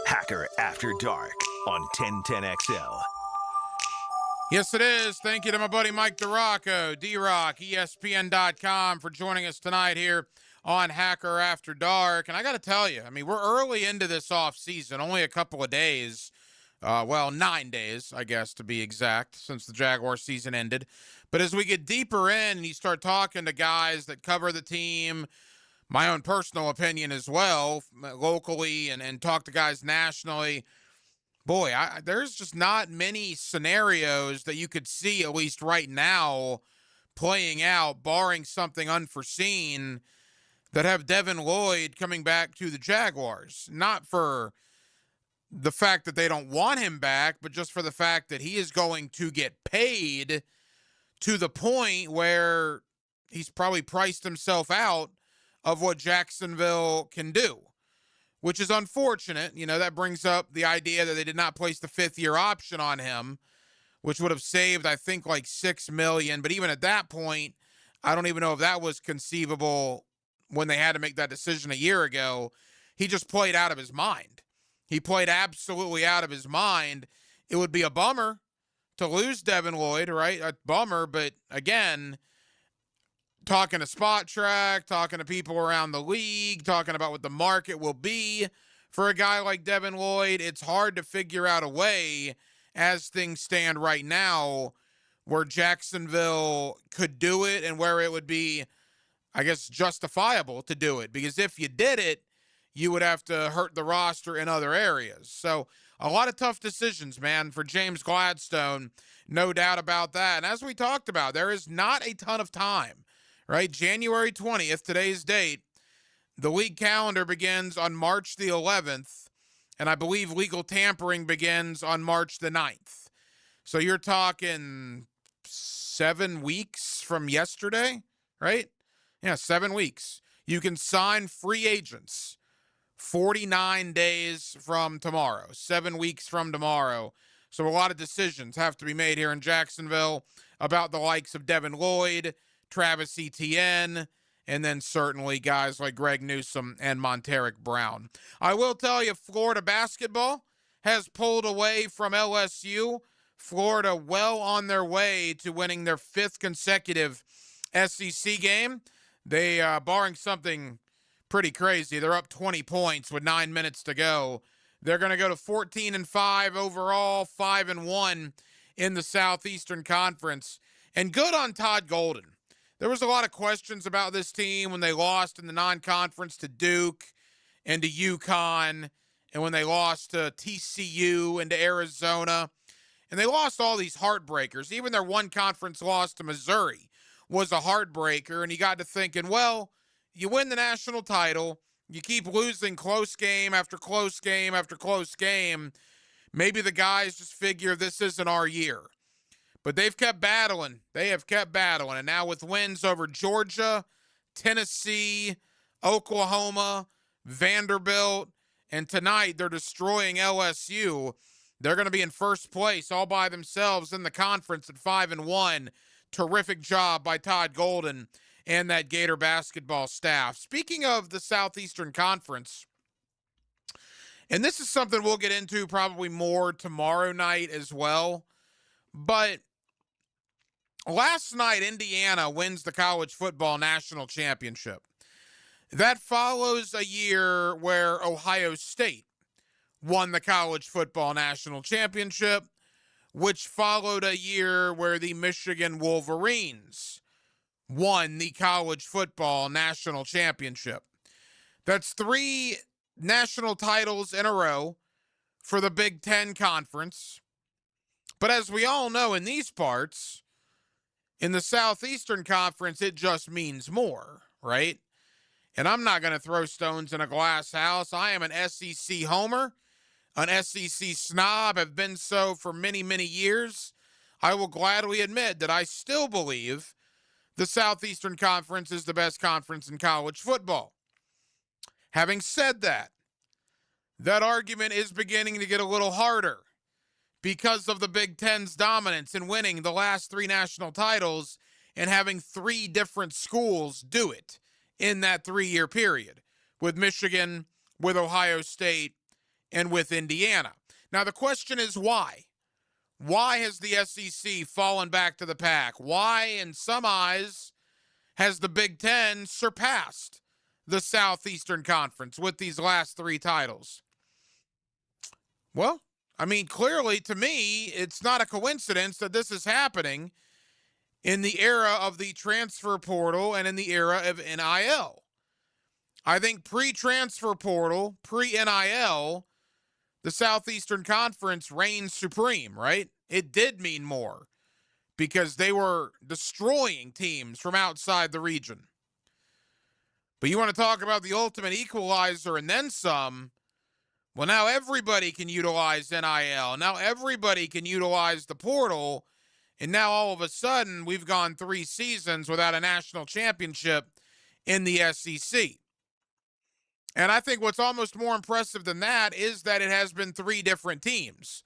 Hacker After Dark on 1010XL. Yes, it is. Thank you to my buddy Mike DeRocco, D-Rock, ESPN.com, for joining us tonight here on Hacker After Dark. And I got to tell you, I mean, we're early into this offseason, only a couple of days. 9 days, I guess, to be exact, since the Jaguar season ended. But as we get deeper in and you start talking to guys that cover the team, my own personal opinion as well, locally, and talk to guys nationally, boy, there's just not many scenarios that you could see, at least right now, playing out, barring something unforeseen, that have Devin Lloyd coming back to the Jaguars. Not for the fact that they don't want him back, but just for the fact that he is going to get paid to the point where he's probably priced himself out of what Jacksonville can do, which is unfortunate. You know, that brings up the idea that they did not place the 5th-year option on him, which would have saved, I think, like $6 million. But even at that point, I don't even know if that was conceivable when they had to make that decision a year ago. He just played out of his mind. He played absolutely out of his mind. It would be a bummer to lose Devin Lloyd, right? A bummer, but again, talking to Spot Track, talking to people around the league, talking about what the market will be for a guy like Devin Lloyd, it's hard to figure out a way, as things stand right now, where Jacksonville could do it and where it would be, I guess, justifiable to do it. Because if you did it, you would have to hurt the roster in other areas. So a lot of tough decisions, man, for James Gladstone. No doubt about that. And as we talked about, there is not a ton of time, right? January 20th, today's date. The league calendar begins on March the 11th, and I believe legal tampering begins on March the 9th. So you're talking 7 weeks from yesterday, right? Yeah, 7 weeks. You can sign free agents 49 days from tomorrow, 7 weeks from tomorrow. So a lot of decisions have to be made here in Jacksonville about the likes of Devin Lloyd, Travis Etienne, and then certainly guys like Greg Newsome and Monteric Brown. I will tell you, Florida basketball has pulled away from LSU. Florida well on their way to winning their 5th consecutive SEC game. They, barring something pretty crazy, they're up 20 points with 9 minutes to go. They're going to go to 14-5 overall, 5-1 in the Southeastern Conference. And good on Todd Golden. There was a lot of questions about this team when they lost in the non-conference to Duke and to UConn, and when they lost to TCU and to Arizona. And they lost all these heartbreakers. Even their one conference loss to Missouri was a heartbreaker. And you got to thinking, well, you win the national title, you keep losing close game after close game after close game. Maybe the guys just figure this isn't our year. But they've kept battling. They have kept battling. And now with wins over Georgia, Tennessee, Oklahoma, Vanderbilt, and tonight they're destroying LSU. They're going to be in first place all by themselves in the conference at 5-1. Terrific job by Todd Golden and that Gator basketball staff. Speaking of the Southeastern Conference, and this is something we'll get into probably more tomorrow night as well, but last night Indiana wins the college football national championship. That follows a year where Ohio State won the college football national championship, which followed a year where the Michigan Wolverines won the college football national championship. That's 3 national titles in a row for the Big Ten Conference. But as we all know in these parts, in the Southeastern Conference, it just means more, right? And I'm not going to throw stones in a glass house. I am an SEC homer, an SEC snob, have been so for many, many years. I will gladly admit that I still believe the Southeastern Conference is the best conference in college football. Having said that, that argument is beginning to get a little harder because of the Big Ten's dominance in winning the last 3 national titles and having 3 different schools do it in that 3-year period, with Michigan, with Ohio State, and with Indiana. Now, the question is why? Why has the SEC fallen back to the pack? Why, in some eyes, has the Big Ten surpassed the Southeastern Conference with these last 3 titles? Well, I mean, clearly, to me, it's not a coincidence that this is happening in the era of the transfer portal and in the era of NIL. I think pre-transfer portal, pre-NIL, the Southeastern Conference reigned supreme, right? It did mean more because they were destroying teams from outside the region. But you want to talk about the ultimate equalizer and then some? Well, now everybody can utilize NIL. Now everybody can utilize the portal. And now all of a sudden, we've gone 3 seasons without a national championship in the SEC. And I think what's almost more impressive than that is that it has been 3 different teams.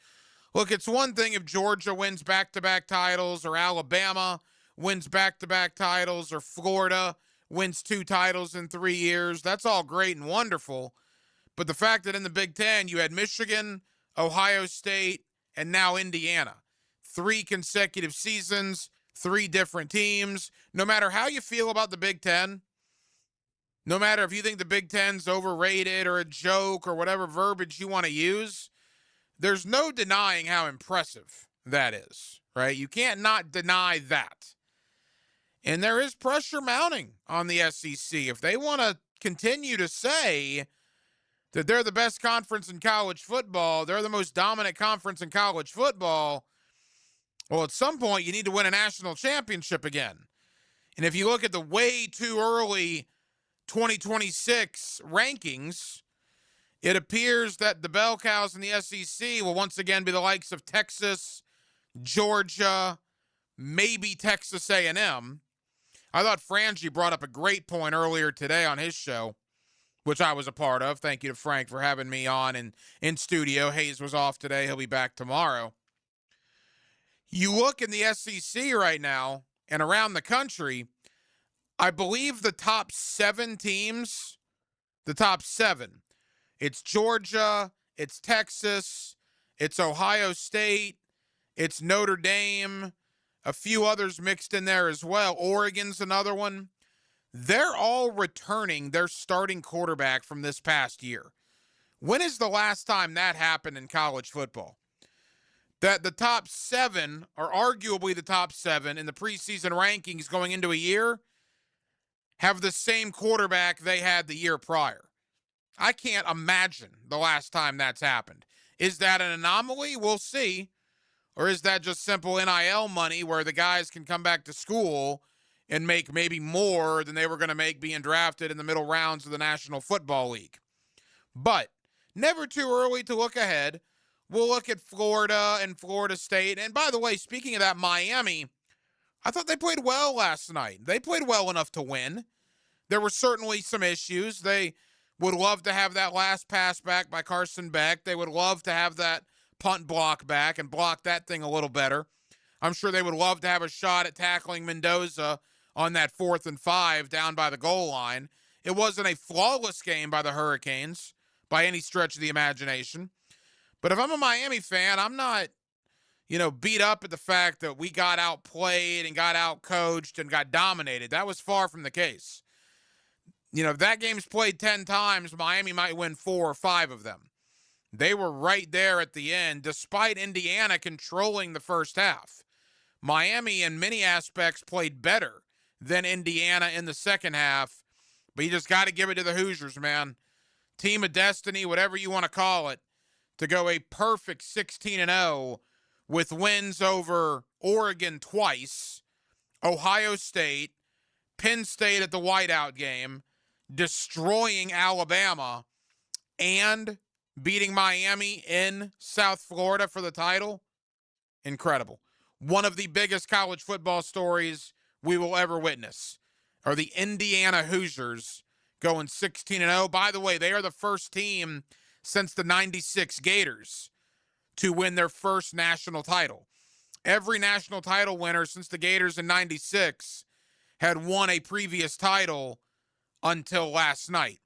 Look, it's one thing if Georgia wins back-to-back titles, or Alabama wins back-to-back titles, or Florida wins 2 titles in 3 years. That's all great and wonderful. But the fact that in the Big Ten you had Michigan, Ohio State, and now Indiana. 3 consecutive seasons, 3 different teams. No matter how you feel about the Big Ten, no matter if you think the Big Ten's overrated or a joke or whatever verbiage you want to use, there's no denying how impressive that is, right? You can't not deny that. And there is pressure mounting on the SEC. If they want to continue to say that they're the best conference in college football, they're the most dominant conference in college football, well, at some point you need to win a national championship again. And if you look at the way too early 2026 rankings, it appears that the bell cows in the SEC will once again be the likes of Texas, Georgia, maybe Texas A&M. I thought Frangie brought up a great point earlier today on his show, which I was a part of. Thank you to Frank for having me on in studio. Hayes was off today. He'll be back tomorrow. You look in the SEC right now and around the country, I believe the top 7 teams, it's Georgia, it's Texas, it's Ohio State, it's Notre Dame, a few others mixed in there as well. Oregon's another one. They're all returning their starting quarterback from this past year. When is the last time that happened in college football? That the top 7, or arguably the top 7 in the preseason rankings going into a year, have the same quarterback they had the year prior. I can't imagine the last time that's happened. Is that an anomaly? We'll see. Or is that just simple NIL money where the guys can come back to school and make maybe more than they were going to make being drafted in the middle rounds of the National Football League? But never too early to look ahead. We'll look at Florida and Florida State. And by the way, speaking of that, Miami, I thought they played well last night. They played well enough to win. There were certainly some issues. They would love to have that last pass back by Carson Beck. They would love to have that punt block back and block that thing a little better. I'm sure they would love to have a shot at tackling Mendoza on that 4th and 5 down by the goal line. It wasn't a flawless game by the Hurricanes by any stretch of the imagination. But if I'm a Miami fan, I'm not, beat up at the fact that we got outplayed and got outcoached and got dominated. That was far from the case. If that game's played 10 times, Miami might win 4 or 5 of them. They were right there at the end, despite Indiana controlling the first half. Miami, in many aspects, played better than Indiana in the second half. But you just got to give it to the Hoosiers, man. Team of destiny, whatever you want to call it, to go a perfect 16-0 with wins over Oregon twice, Ohio State, Penn State at the whiteout game, destroying Alabama, and beating Miami in South Florida for the title. Incredible. One of the biggest college football stories we will ever witness are the Indiana Hoosiers going 16-0. By the way, they are the first team since the 96 Gators to win their first national title. Every national title winner since the Gators in 96 had won a previous title until last night,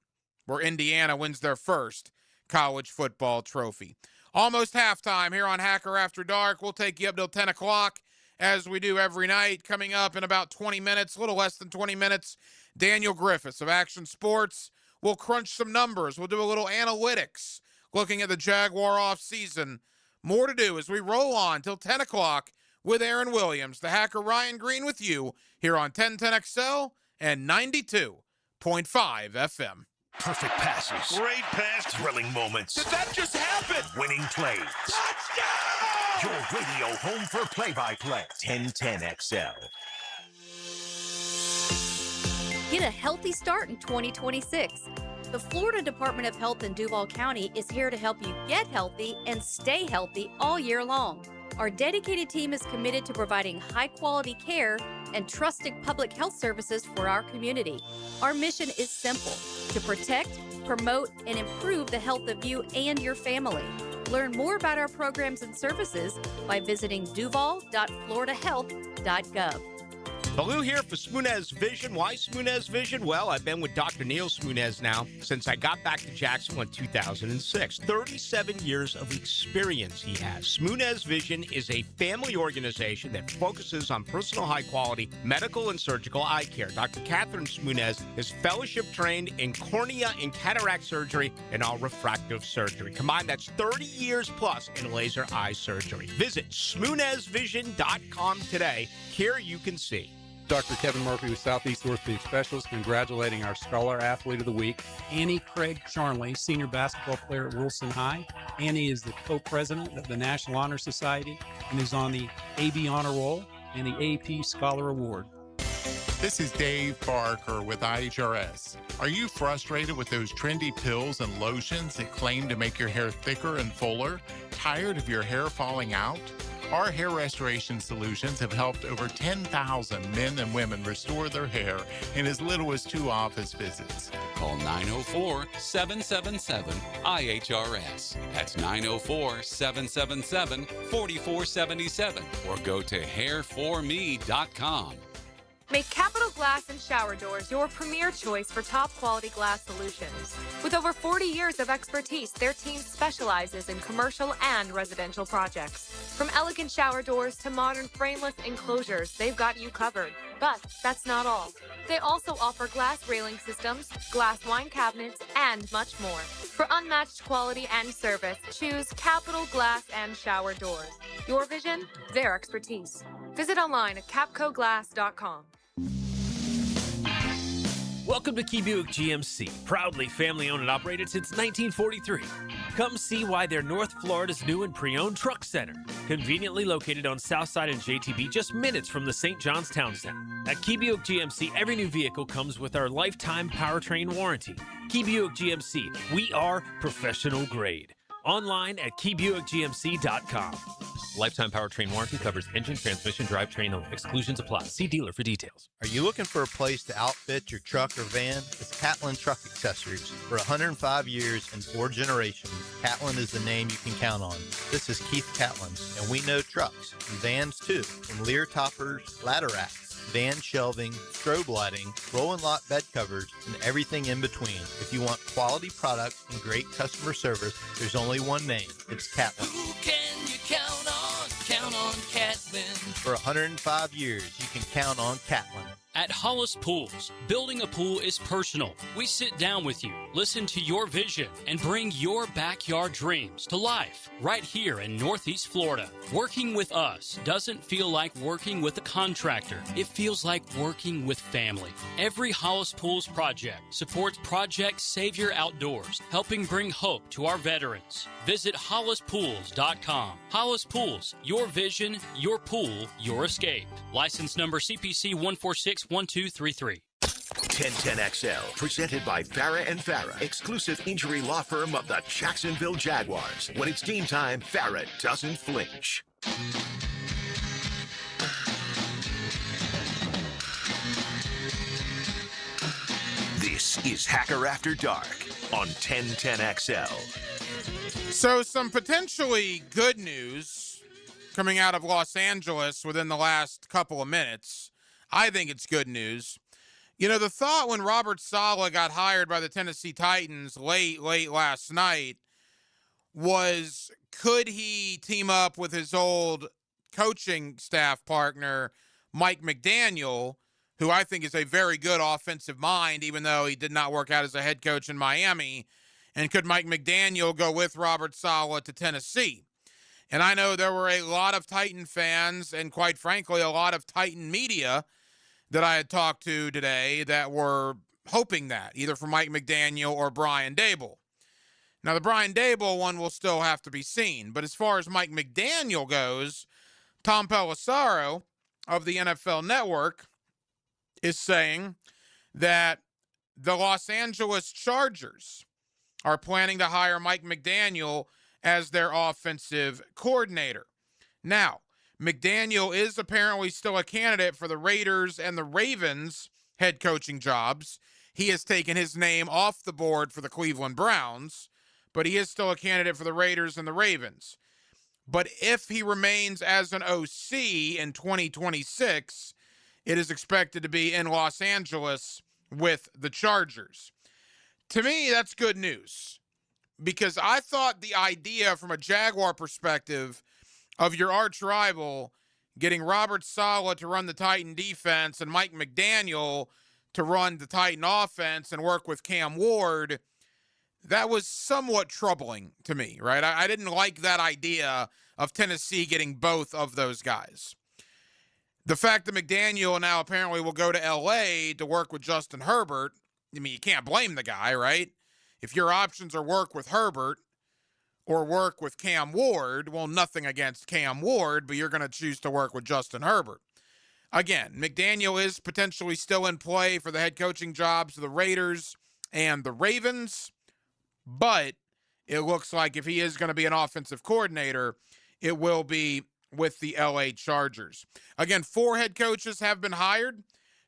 where Indiana wins their first college football trophy. Almost halftime here on Hacker After Dark. We'll take you up till 10 o'clock as we do every night. Coming up in about 20 minutes, a little less than 20 minutes, Daniel Griffiths of Action Sports. We'll crunch some numbers. We'll do a little analytics looking at the Jaguar offseason. More to do as we roll on till 10 o'clock with Aaron Williams, the Hacker Ryan Green with you here on 1010XL and 92.5 FM. Perfect passes. Great pass. Thrilling moments. Did that just happen? Winning plays. Touchdown! Your radio home for play-by-play. 1010XL. Get a healthy start in 2026. The Florida Department of Health in Duval County is here to help you get healthy and stay healthy all year long. Our dedicated team is committed to providing high-quality care and trusted public health services for our community. Our mission is simple: to protect, promote, and improve the health of you and your family. Learn more about our programs and services by visiting duval.floridahealth.gov. Baloo here for Smunez Vision. Why Smunez Vision? Well, I've been with Dr. Neil Smunez now since I got back to Jacksonville in 2006. 37 years of experience he has. Smunez Vision is a family organization that focuses on personal high-quality medical and surgical eye care. Dr. Catherine Smunez is fellowship-trained in cornea and cataract surgery and all refractive surgery. Combined, that's 30 years plus in laser eye surgery. Visit SmunezVision.com today. Here you can see. Dr. Kevin Murphy with Southeast Orthopedic Specialists, congratulating our Scholar Athlete of the Week, Annie Craig Charnley, senior basketball player at Wilson High. Annie is the co-president of the National Honor Society and is on the AB Honor Roll and the AP Scholar Award. This is Dave Barker with IHRS. Are you frustrated with those trendy pills and lotions that claim to make your hair thicker and fuller? Tired of your hair falling out? Our hair restoration solutions have helped over 10,000 men and women restore their hair in as little as 2 office visits. Call 904-777-IHRS. That's 904-777-4477 or go to hairforme.com. Make Capital Glass and Shower Doors your premier choice for top quality glass solutions. With over 40 years of expertise, their team specializes in commercial and residential projects. From elegant shower doors to modern frameless enclosures, they've got you covered. But that's not all. They also offer glass railing systems, glass wine cabinets, and much more. For unmatched quality and service, choose Capital Glass and Shower Doors. Your vision, their expertise. Visit online at capcoglass.com. Welcome to Key Buick GMC, proudly family-owned and operated since 1943. Come see why they're North Florida's new and pre-owned truck center, conveniently located on Southside and JTB, just minutes from the St. John's Town Center. At Key Buick GMC, every new vehicle comes with our lifetime powertrain warranty. Key Buick GMC, we are professional grade. Online at keybuickgmc.com. Lifetime powertrain warranty covers engine, transmission, drivetrain only. Exclusions apply. See dealer for details. Are you looking for a place to outfit your truck or van? It's Catlin Truck Accessories. For 105 years and 4 generations, Catlin is the name you can count on. This is Keith Catlin, and we know trucks and vans too, from Lear toppers, ladder racks, van shelving, strobe lighting, roll and lock bed covers, and everything in between. If you want quality products and great customer service, there's only one name. It's Catlin. Who can you count on? Count on Catlin. For 105 years, you can count on Catlin. At Hollis Pools, building a pool is personal. We sit down with you, listen to your vision, and bring your backyard dreams to life right here in Northeast Florida. Working with us doesn't feel like working with a contractor. It feels like working with family. Every Hollis Pools project supports Project Savior Outdoors, helping bring hope to our veterans. Visit hollispools.com. Hollis Pools, your vision, your pool, your escape. License number CPC 1461233. 1010XL, presented by Farah and Farah, exclusive injury law firm of the Jacksonville Jaguars. When it's game time, Farah doesn't flinch. This is Hacker After Dark on 1010XL. So some potentially good news coming out of Los Angeles within the last couple of minutes. I think it's good news. You know, the thought when Robert Saleh got hired by the Tennessee Titans late last night was, could he team up with his old coaching staff partner, Mike McDaniel, who I think is a very good offensive mind, even though he did not work out as a head coach in Miami. And could Mike McDaniel go with Robert Saleh to Tennessee? And I know there were a lot of Titan fans and, quite frankly, a lot of Titan media that I had talked to today that were hoping that, either from Mike McDaniel or Brian Daboll. Now, the Brian Daboll one will still have to be seen. But as far as Mike McDaniel goes, Tom Pelissero of the NFL Network is saying that the Los Angeles Chargers are planning to hire Mike McDaniel as their offensive coordinator. Now, McDaniel is apparently still a candidate for the Raiders and the Ravens head coaching jobs. He has taken his name off the board for the Cleveland Browns, but he is still a candidate for the Raiders and the Ravens. But if he remains as an OC in 2026, it is expected to be in Los Angeles with the Chargers. To me, that's good news, because I thought the idea from a Jaguar perspective of your arch rival getting Robert Saleh to run the Titan defense and Mike McDaniel to run the Titan offense and work with Cam Ward, that was somewhat troubling to me, right? I didn't like that idea of Tennessee getting both of those guys. The fact that McDaniel now apparently will go to L.A. to work with Justin Herbert, I mean, you can't blame the guy, right? If your options are work with Herbert or work with Cam Ward, well, nothing against Cam Ward, but you're going to choose to work with Justin Herbert. Again, McDaniel is potentially still in play for the head coaching jobs of the Raiders and the Ravens, but it looks like if he is going to be an offensive coordinator, it will be with the LA Chargers. Again, 4 head coaches have been hired.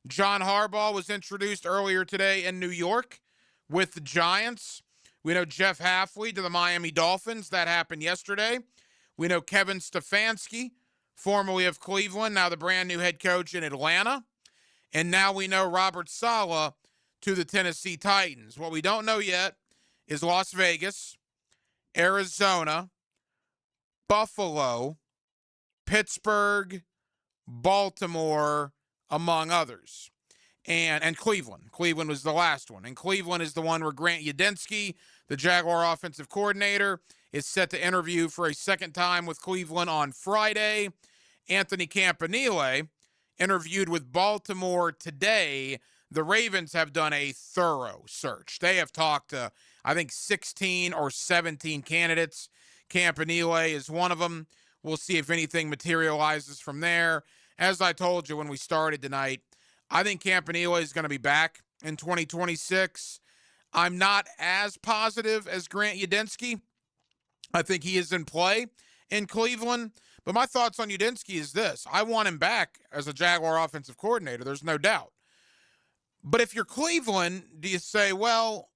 John Harbaugh was introduced earlier today in New York with the Giants. We know Jeff Hafley to the Miami Dolphins. That happened yesterday. We know Kevin Stefanski, formerly of Cleveland, now the brand new head coach in Atlanta. And now we know Robert Saleh to the Tennessee Titans. What we don't know yet is Las Vegas, Arizona, Buffalo, Pittsburgh, Baltimore, among others. And Cleveland. Cleveland was the last one. And Cleveland is the one where Grant Udinski, the Jaguar offensive coordinator, is set to interview for a second time with Cleveland on Friday. Anthony Campanile interviewed with Baltimore today. The Ravens have done a thorough search. They have talked to, I think, 16 or 17 candidates. Campanile is one of them. We'll see if anything materializes from there. As I told you when we started tonight, I think Campanile is going to be back in 2026. I'm not as positive as Grant Udinski. I think he is in play in Cleveland. But my thoughts on Udinski is this. I want him back as a Jaguar offensive coordinator. There's no doubt. But if you're Cleveland, do you say, well,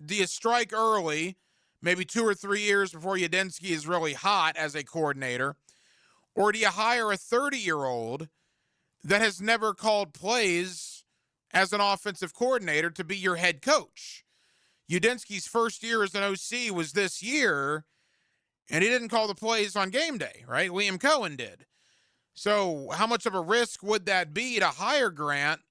do you strike early, maybe 2 or 3 years before Udinski is really hot as a coordinator? Or do you hire a 30-year-old that has never called plays as an offensive coordinator to be your head coach? Udinski's first year as an OC was this year, and he didn't call the plays on game day, right? Liam Cohen did. So how much of a risk would that be to hire Grant,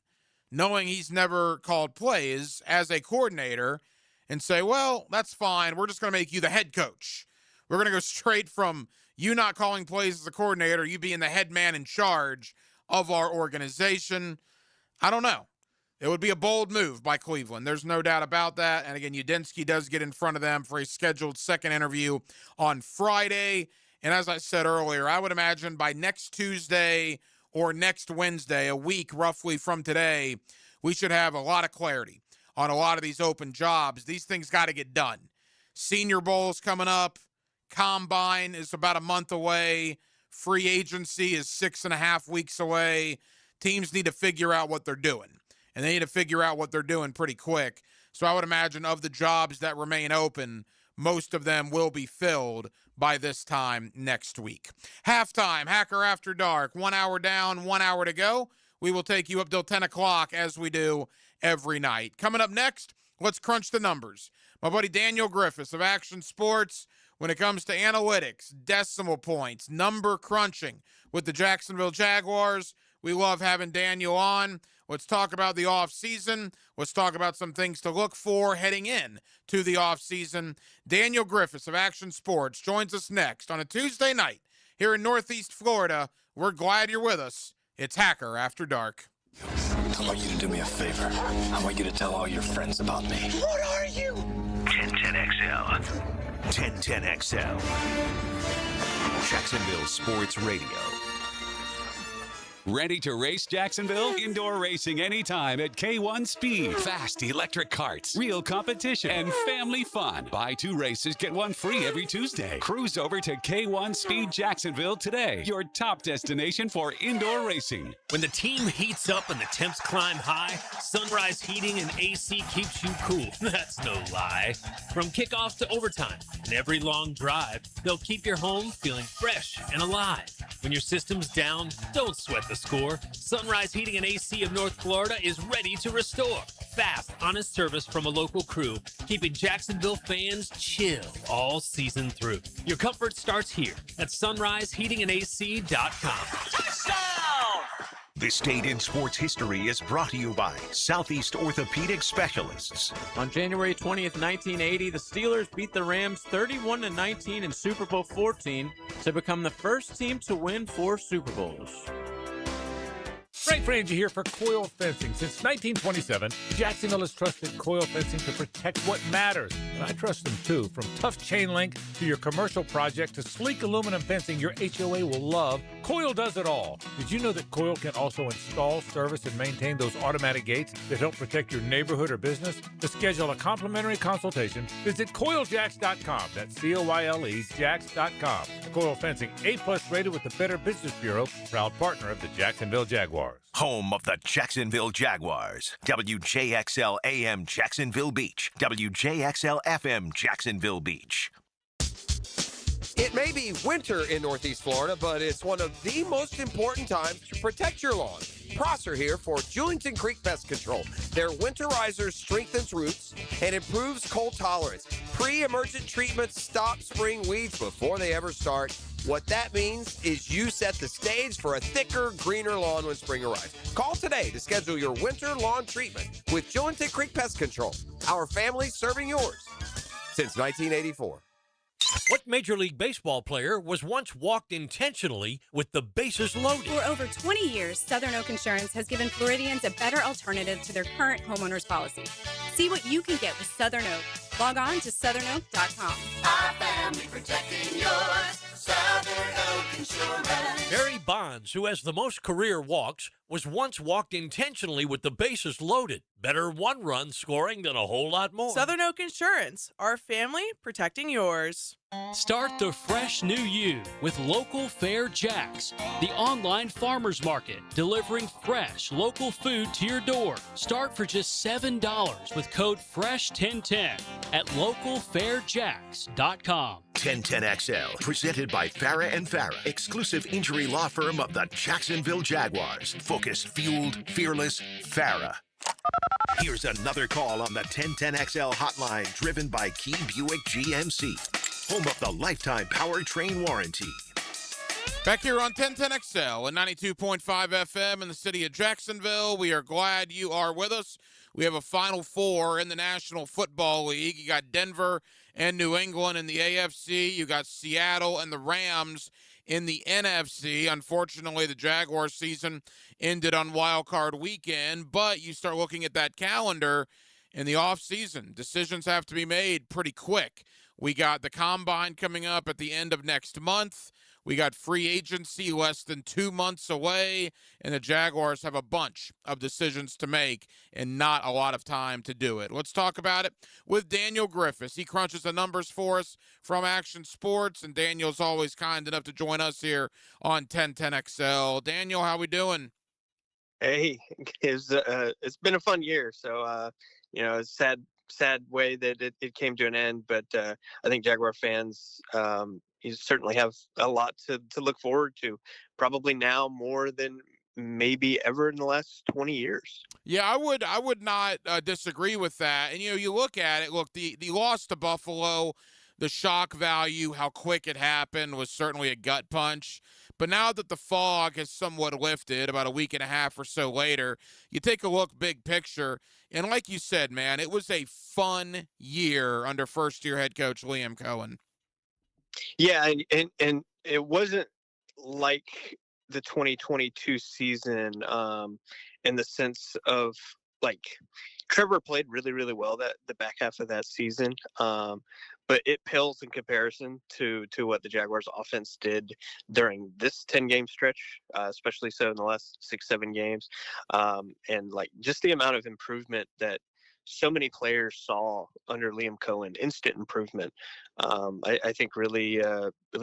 knowing he's never called plays as a coordinator, and say, well, that's fine. We're just going to make you the head coach. We're going to go straight from you not calling plays as a coordinator, you being the head man in charge of our organization. I don't know. It would be a bold move by Cleveland. There's no doubt about that. And again, Udinski does get in front of them for a scheduled second interview on Friday. And as I said earlier, I would imagine by next Tuesday or next Wednesday, a week roughly from today, we should have a lot of clarity on a lot of these open jobs. These things got to get done. Senior Bowl's coming up. Combine is about a month away. Free agency is 6.5 weeks away. Teams need to figure out what they're doing. And they need to figure out what they're doing pretty quick. So I would imagine of the jobs that remain open, most of them will be filled by this time next week. Halftime, Hacker After Dark. 1 hour down, 1 hour to go. We will take you up till 10 o'clock as we do every night. Coming up next, let's crunch the numbers. My buddy Daniel Griffiths of Action Sports when it comes to analytics, decimal points, number crunching with the Jacksonville Jaguars. We love having Daniel on. Let's talk about the offseason. Let's talk about some things to look for heading in to the offseason. Daniel Griffiths of Action Sports joins us next on a Tuesday night here in Northeast Florida. We're glad you're with us. It's Hacker After Dark. I want you to do me a favor. I want you to tell all your friends about me. What are you? 1010XL. 1010XL. Jacksonville Sports Radio. Ready to race Jacksonville? Indoor racing anytime at K1 Speed. Fast electric karts, real competition, and family fun. Buy 2 races, get 1 free every Tuesday. Cruise over to K1 Speed Jacksonville today. Your top destination for indoor racing. When the team heats up and the temps climb high, Sunrise Heating and AC keeps you cool. That's no lie. From kickoff to overtime and every long drive, they'll keep your home feeling fresh and alive. When your system's down, don't sweat the score. Sunrise Heating and AC of North Florida is ready to restore. Fast, honest service from a local crew, keeping Jacksonville fans chill all season through. Your comfort starts here at sunriseheatingandac.com. Touchdown! This date in sports history is brought to you by Southeast Orthopedic Specialists. On January 20th, 1980, the Steelers beat the Rams 31-19 in Super Bowl 14 to become the first team to win 4 Super Bowls. Frank Frangie here for Coil Fencing. Since 1927, Jacksonville has trusted Coil Fencing to protect what matters. And I trust them too. From tough chain link to your commercial project to sleek aluminum fencing your HOA will love, Coil does it all. Did you know that Coil can also install, service, and maintain those automatic gates that help protect your neighborhood or business? To schedule a complimentary consultation, visit CoilJacks.com. That's COYLE Jacks.com. Coil Fencing, A+ rated with the Better Business Bureau, proud partner of the Jacksonville Jaguars. Home of the Jacksonville Jaguars. WJXL AM Jacksonville Beach. WJXL FM Jacksonville Beach. It may be winter in Northeast Florida, but it's one of the most important times to protect your lawn. Prosser here for Julington Creek Pest Control. Their winterizer strengthens roots and improves cold tolerance. Pre-emergent treatments stop spring weeds before they ever start. What that means is you set the stage for a thicker, greener lawn when spring arrives. Call today to schedule your winter lawn treatment with Julington Creek Pest Control. Our family serving yours since 1984. What Major League Baseball player was once walked intentionally with the bases loaded? For over 20 years, Southern Oak Insurance has given Floridians a better alternative to their current homeowner's policy. See what you can get with Southern Oak. Log on to southernoak.com. Our family protecting yours. Southern Oak Insurance. Barry Bonds, who has the most career walks, was once walked intentionally with the bases loaded. Better one-run scoring than a whole lot more. Southern Oak Insurance, our family protecting yours. Start the fresh new you with Local Fair Jacks, the online farmers market delivering fresh local food to your door. Start for just $7 with code FRESH1010 at localfairjacks.com. 1010XL, presented by Farah and Farah, exclusive injury law firm of the Jacksonville Jaguars. Focused, fueled, fearless, Farah. Here's another call on the 1010XL hotline, driven by Key Buick GMC, home of the lifetime powertrain warranty. Back here on 1010XL and 92.5 FM in the city of Jacksonville. We are glad you are with us. We have a Final Four in the National Football League. You got Denver and New England in the AFC. You got Seattle and the Rams in the NFC. Unfortunately, the Jaguars season ended on Wild Card Weekend, but you start looking at that calendar in the offseason. Decisions have to be made pretty quick. We got the Combine coming up at the end of next month. We got free agency less than 2 months away, and the Jaguars have a bunch of decisions to make and not a lot of time to do it. Let's talk about it with Daniel Griffiths. He crunches the numbers for us from Action Sports, and Daniel's always kind enough to join us here on 1010XL. Daniel, how we doing? Hey, it's been a fun year. So, it's sad way that it came to an end, but I think Jaguar fans, you certainly have a lot to look forward to, probably now more than maybe ever in the last 20 years. Yeah, I would not disagree with that. And, you look at it, the loss to Buffalo, the shock value, how quick it happened was certainly a gut punch. But now that the fog has somewhat lifted about a week and a half or so later, you take a look big picture. And like you said, man, it was a fun year under first-year head coach Liam Cohen. Yeah, and it wasn't like the 2022 season in the sense of like Trevor played really, really well the back half of that season. But it pales in comparison to what the Jaguars offense did during this 10-game stretch, especially so in the last 6-7 games. And like just the amount of improvement that so many players saw under Liam Cohen, instant improvement, I think really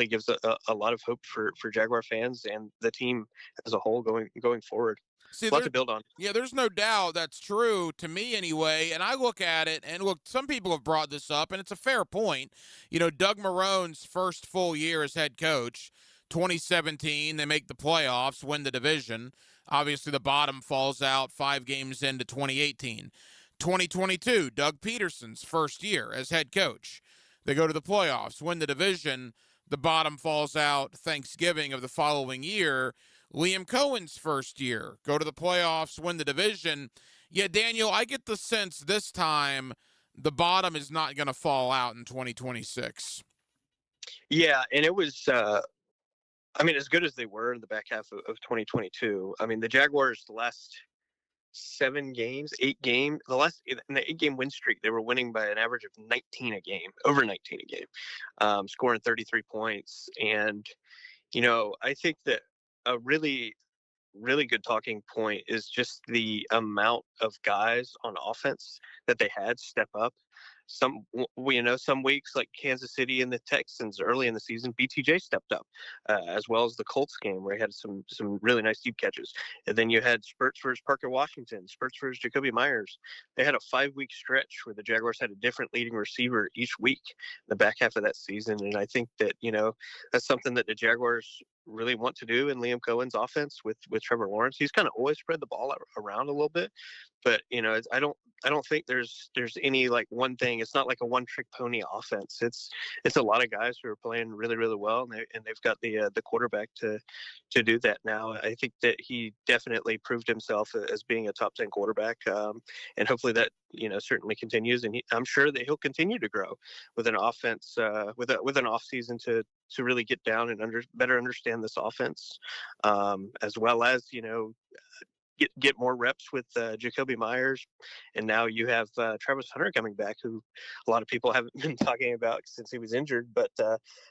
gives a lot of hope for Jaguar fans and the team as a whole going forward. See, A lot to build on. Yeah, there's no doubt that's true to me anyway. And I look at it, and look, some people have brought this up, and it's a fair point. You know, Doug Marrone's first full year as head coach, 2017, they make the playoffs, win the division. Obviously, the bottom falls out 5 games into 2018. 2022, Doug Peterson's first year as head coach. They go to the playoffs, win the division. The bottom falls out Thanksgiving of the following year. Liam Cohen's first year, go to the playoffs, win the division. Yeah, Daniel, I get the sense this time the bottom is not going to fall out in 2026. Yeah, and it was, I mean, as good as they were in the back half of 2022, I mean, the Jaguars, the last 8 games, in the 8-game win streak, they were winning by an average of 19 a game, over 19 a game, scoring 33 points. And, you know, I think that a really, really good talking point is just the amount of guys on offense that they had step up. Some weeks like Kansas City and the Texans early in the season, BTJ stepped up, as well as the Colts game where he had some really nice deep catches. And then you had spurts versus Parker Washington, spurts versus Jacoby Myers. They had a 5-week stretch where the Jaguars had a different leading receiver each week in the back half of that season. And I think that, you know, that's something that the Jaguars really want to do in Liam Cohen's offense with Trevor Lawrence. He's kind of always spread the ball around a little bit, but you know, I don't think there's any like one thing. It's not like a one-trick pony offense. It's a lot of guys who are playing really, really well, and they've got the quarterback to do that now. I think that he definitely proved himself as being a top 10 quarterback, and hopefully that, you know, certainly continues. And I'm sure that he'll continue to grow with an offense, with an off season to really get down and better understand this offense, as well as, you know, get more reps with Jacoby Myers. And now you have Travis Hunter coming back, who a lot of people haven't been talking about since he was injured. But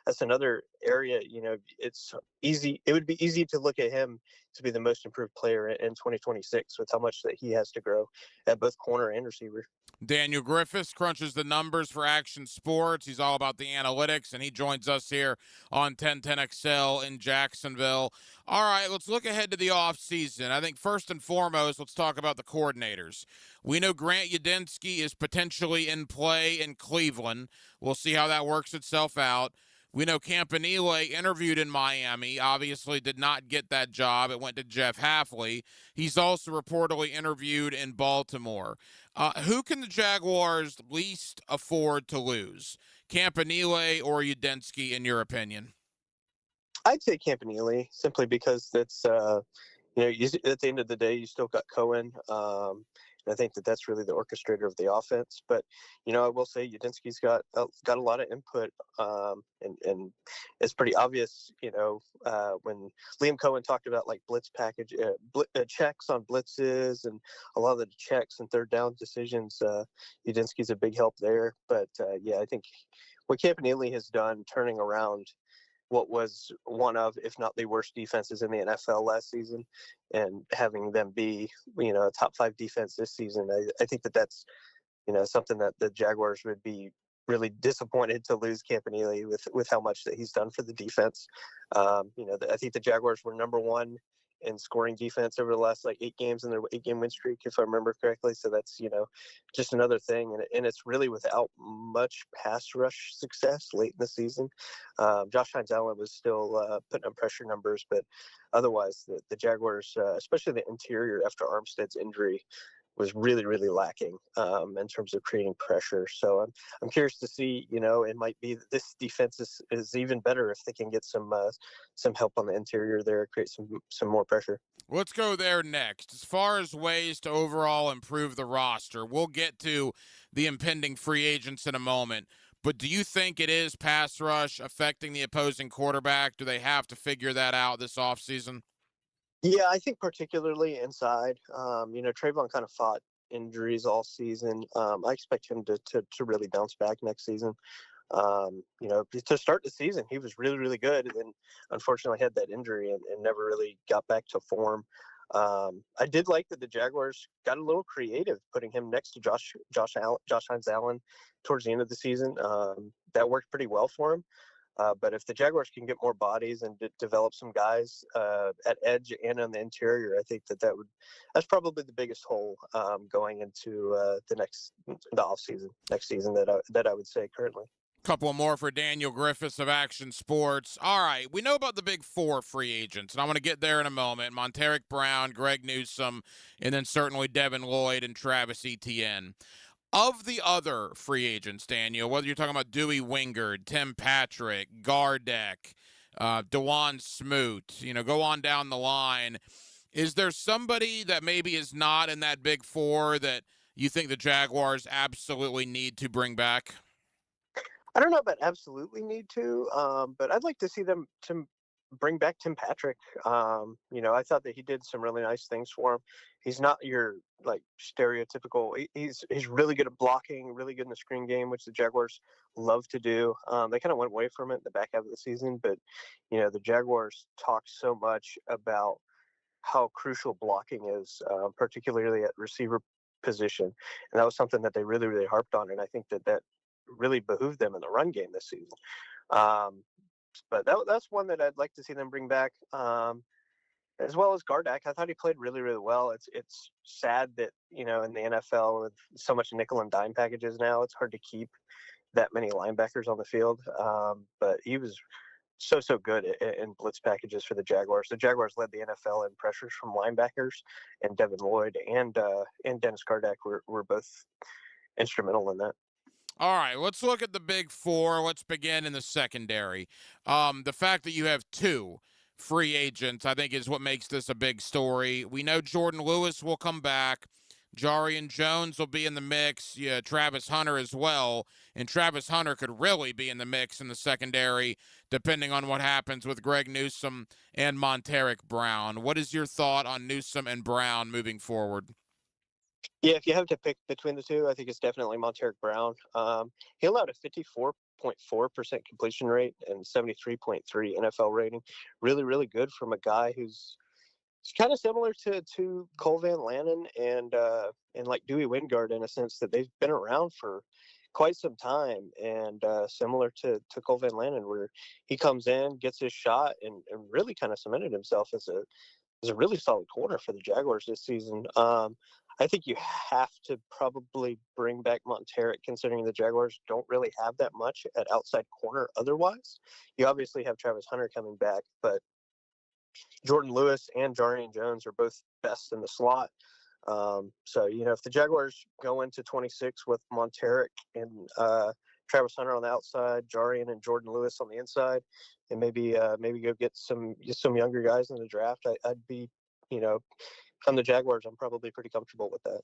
that's another area, you know, it's easy. It would be easy to look at him to be the most improved player in 2026 with how much that he has to grow at both corner and receiver. Daniel Griffiths crunches the numbers for Action Sports. He's all about the analytics, and he joins us here on 1010XL in Jacksonville. All right, let's look ahead to the offseason. I think first and foremost, let's talk about the coordinators. We know Grant Udinski is potentially in play in Cleveland. We'll see how that works itself out. We know Campanile interviewed in Miami, obviously did not get that job. It went to Jeff Hafley. He's also reportedly interviewed in Baltimore. Who can the Jaguars least afford to lose, Campanile or Udinski, in your opinion? I'd say Campanile, simply because that's, you know, at the end of the day, you still got Cohen. And I think that that's really the orchestrator of the offense. But, you know, I will say Udinski's got a lot of input, and it's pretty obvious, you know, when Liam Cohen talked about like blitz package, checks on blitzes and a lot of the checks and third down decisions, Udinski's a big help there. But, yeah, I think what Campanile has done turning around what was one of, if not the worst defenses in the NFL last season, and having them be, you know, a top 5 defense this season, I think that that's, you know, something that the Jaguars would be really disappointed to lose Campanile with how much that he's done for the defense. You know, I think the Jaguars were number 1 in scoring defense over the last like 8 games in their 8-game win streak, if I remember correctly. So that's, you know, just another thing. And it's really without much pass rush success late in the season. Josh Hines-Allen was still putting up pressure numbers, but otherwise the Jaguars, especially the interior after Armstead's injury, was really, really lacking in terms of creating pressure. So I'm curious to see, it might be that this defense is even better if they can get some help on the interior there, create some more pressure. Let's go there next. As far as ways to overall improve the roster, we'll get to the impending free agents in a moment. But do you think it is pass rush affecting the opposing quarterback? Do they have to figure that out this offseason? Yeah, I think particularly inside. Trayvon kind of fought injuries all season. I expect him to really bounce back next season. To start the season, he was really, really good, and then unfortunately had that injury and never really got back to form. I did like that the Jaguars got a little creative, putting him next to Josh Hines Allen towards the end of the season. That worked pretty well for him. But if the Jaguars can get more bodies and develop some guys at edge and on the interior, I think that's probably the biggest hole going into the off season next season that I would say currently. Couple more for Daniel Griffiths of Action Sports. All right, we know about the big four free agents, and I want to get there in a moment. Monteric Brown, Greg Newsome, and then certainly Devin Lloyd and Travis Etienne. Of the other free agents, Daniel, whether you're talking about Dewey Wingard, Tim Patrick, Gardeck, DeJuan Smoot, go on down the line, is there somebody that maybe is not in that big four that you think the Jaguars absolutely need to bring back? I don't know about absolutely need to, but I'd like to see them to bring back Tim Patrick. I thought that he did some really nice things for him. He's not your stereotypical. He's really good at blocking, really good in the screen game, which the Jaguars love to do. They kind of went away from it in the back half of the season, but the Jaguars talk so much about how crucial blocking is, particularly at receiver position, and that was something that they really, really harped on, and I think that really behooved them in the run game this season. But that's one that I'd like to see them bring back, as well as Gardeck. I thought he played really, really well. It's sad that, in the NFL with so much nickel and dime packages now, it's hard to keep that many linebackers on the field. But he was so good in blitz packages for the Jaguars. The Jaguars led the NFL in pressures from linebackers, and Devin Lloyd and Dennis Gardeck were both instrumental in that. All right, let's look at the big four. Let's begin in the secondary. The fact that you have two free agents, I think, is what makes this a big story. We know Jordan Lewis will come back. Jarian Jones will be in the mix. Yeah, Travis Hunter as well. And Travis Hunter could really be in the mix in the secondary, depending on what happens with Greg Newsome and Monteric Brown. What is your thought on Newsome and Brown moving forward? Yeah, if you have to pick between the two, I think it's definitely Monteric Brown. He allowed a 54.4% completion rate and 73.3 NFL rating. Really, really good from a guy who's kind of similar to Cole Van Lannon and like Dewey Wingard in a sense that they've been around for quite some time, and similar to Cole Van Lannon, where he comes in, gets his shot, and really kind of cemented himself as a really solid corner for the Jaguars this season. I think you have to probably bring back Monteric, considering the Jaguars don't really have that much at outside corner otherwise. You obviously have Travis Hunter coming back, but Jordan Lewis and Jarian Jones are both best in the slot. So, if the Jaguars go into 26 with Monteric and Travis Hunter on the outside, Jarian and Jordan Lewis on the inside, and maybe go get some younger guys in the draft, I'd be, from the Jaguars, I'm probably pretty comfortable with that.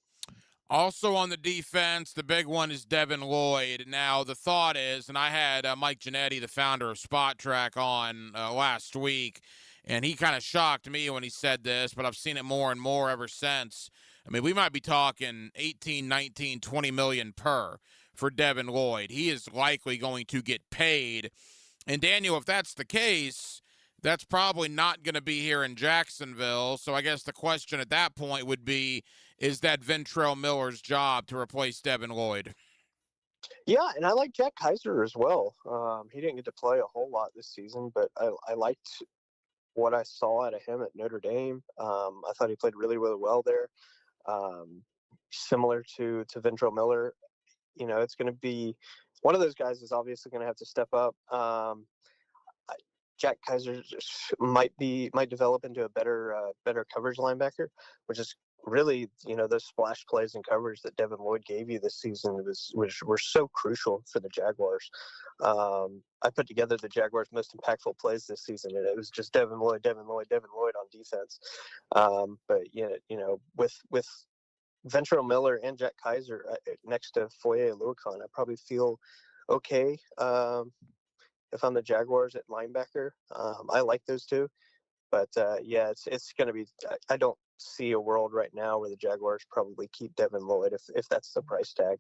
Also on the defense, the big one is Devin Lloyd. Now, the thought is, and I had Mike Giannetti, the founder of Spot Track, on last week, and he kind of shocked me when he said this, but I've seen it more and more ever since. I mean, we might be talking 18, 19, 20 million per for Devin Lloyd. He is likely going to get paid. And Daniel, if that's the case, that's probably not going to be here in Jacksonville. So I guess the question at that point would be, is that Ventrell Miller's job to replace Devin Lloyd? Yeah, and I like Jack Kaiser as well. He didn't get to play a whole lot this season, but I liked what I saw out of him at Notre Dame. I thought he played really, really well there. Similar to Ventrell Miller, it's going to be one of those guys is obviously going to have to step up. Jack Kaiser might develop into a better coverage linebacker, which is really, those splash plays and coverage that Devin Lloyd gave you this season were so crucial for the Jaguars. I put together the Jaguars' most impactful plays this season, and it was just Devin Lloyd on defense. But with Ventrell Miller and Jack Kaiser next to Foye Oluokun, I probably feel okay if I'm the Jaguars at linebacker. I like those two. But, it's going to be – I don't see a world right now where the Jaguars probably keep Devin Lloyd if that's the price tag.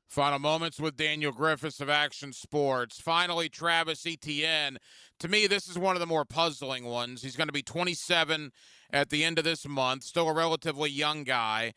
Final moments with Daniel Griffiths of Action Sports. Finally, Travis Etienne. To me, this is one of the more puzzling ones. He's going to be 27 at the end of this month, still a relatively young guy.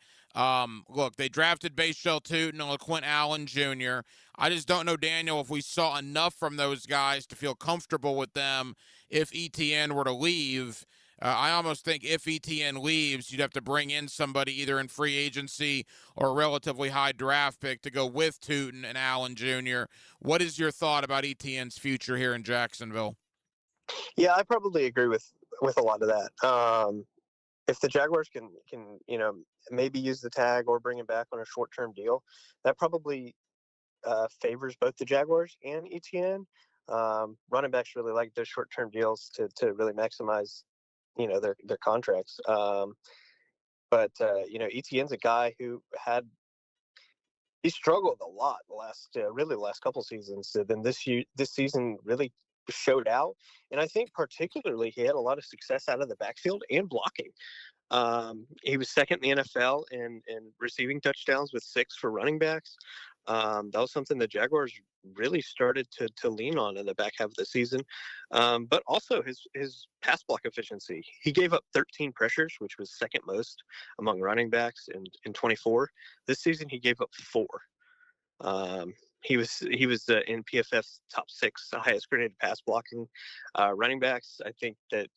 Look, they drafted Bashal Tutin and LaQuint Allen Jr. I just don't know, Daniel, if we saw enough from those guys to feel comfortable with them if Etienne were to leave. I almost think if Etienne leaves, you'd have to bring in somebody either in free agency or a relatively high draft pick to go with Tutin and Allen Jr. What is your thought about Etienne's future here in Jacksonville? Yeah, I probably agree with a lot of that. If the Jaguars can maybe use the tag or bring him back on a short-term deal, that probably favors both the Jaguars and Etienne. Running backs really like those short-term deals to really maximize their contracts. But Etienne's a guy who he struggled a lot the last couple seasons. So then this season really showed out, and I think particularly he had a lot of success out of the backfield and blocking. He was second in the NFL in receiving touchdowns with 6 for running backs. That was something the Jaguars really started to lean on in the back half of the season. But also his pass block efficiency. He gave up 13 pressures, which was second most among running backs in 24. This season he gave up 4. He was in PFF's top 6 highest graded pass blocking running backs. I think that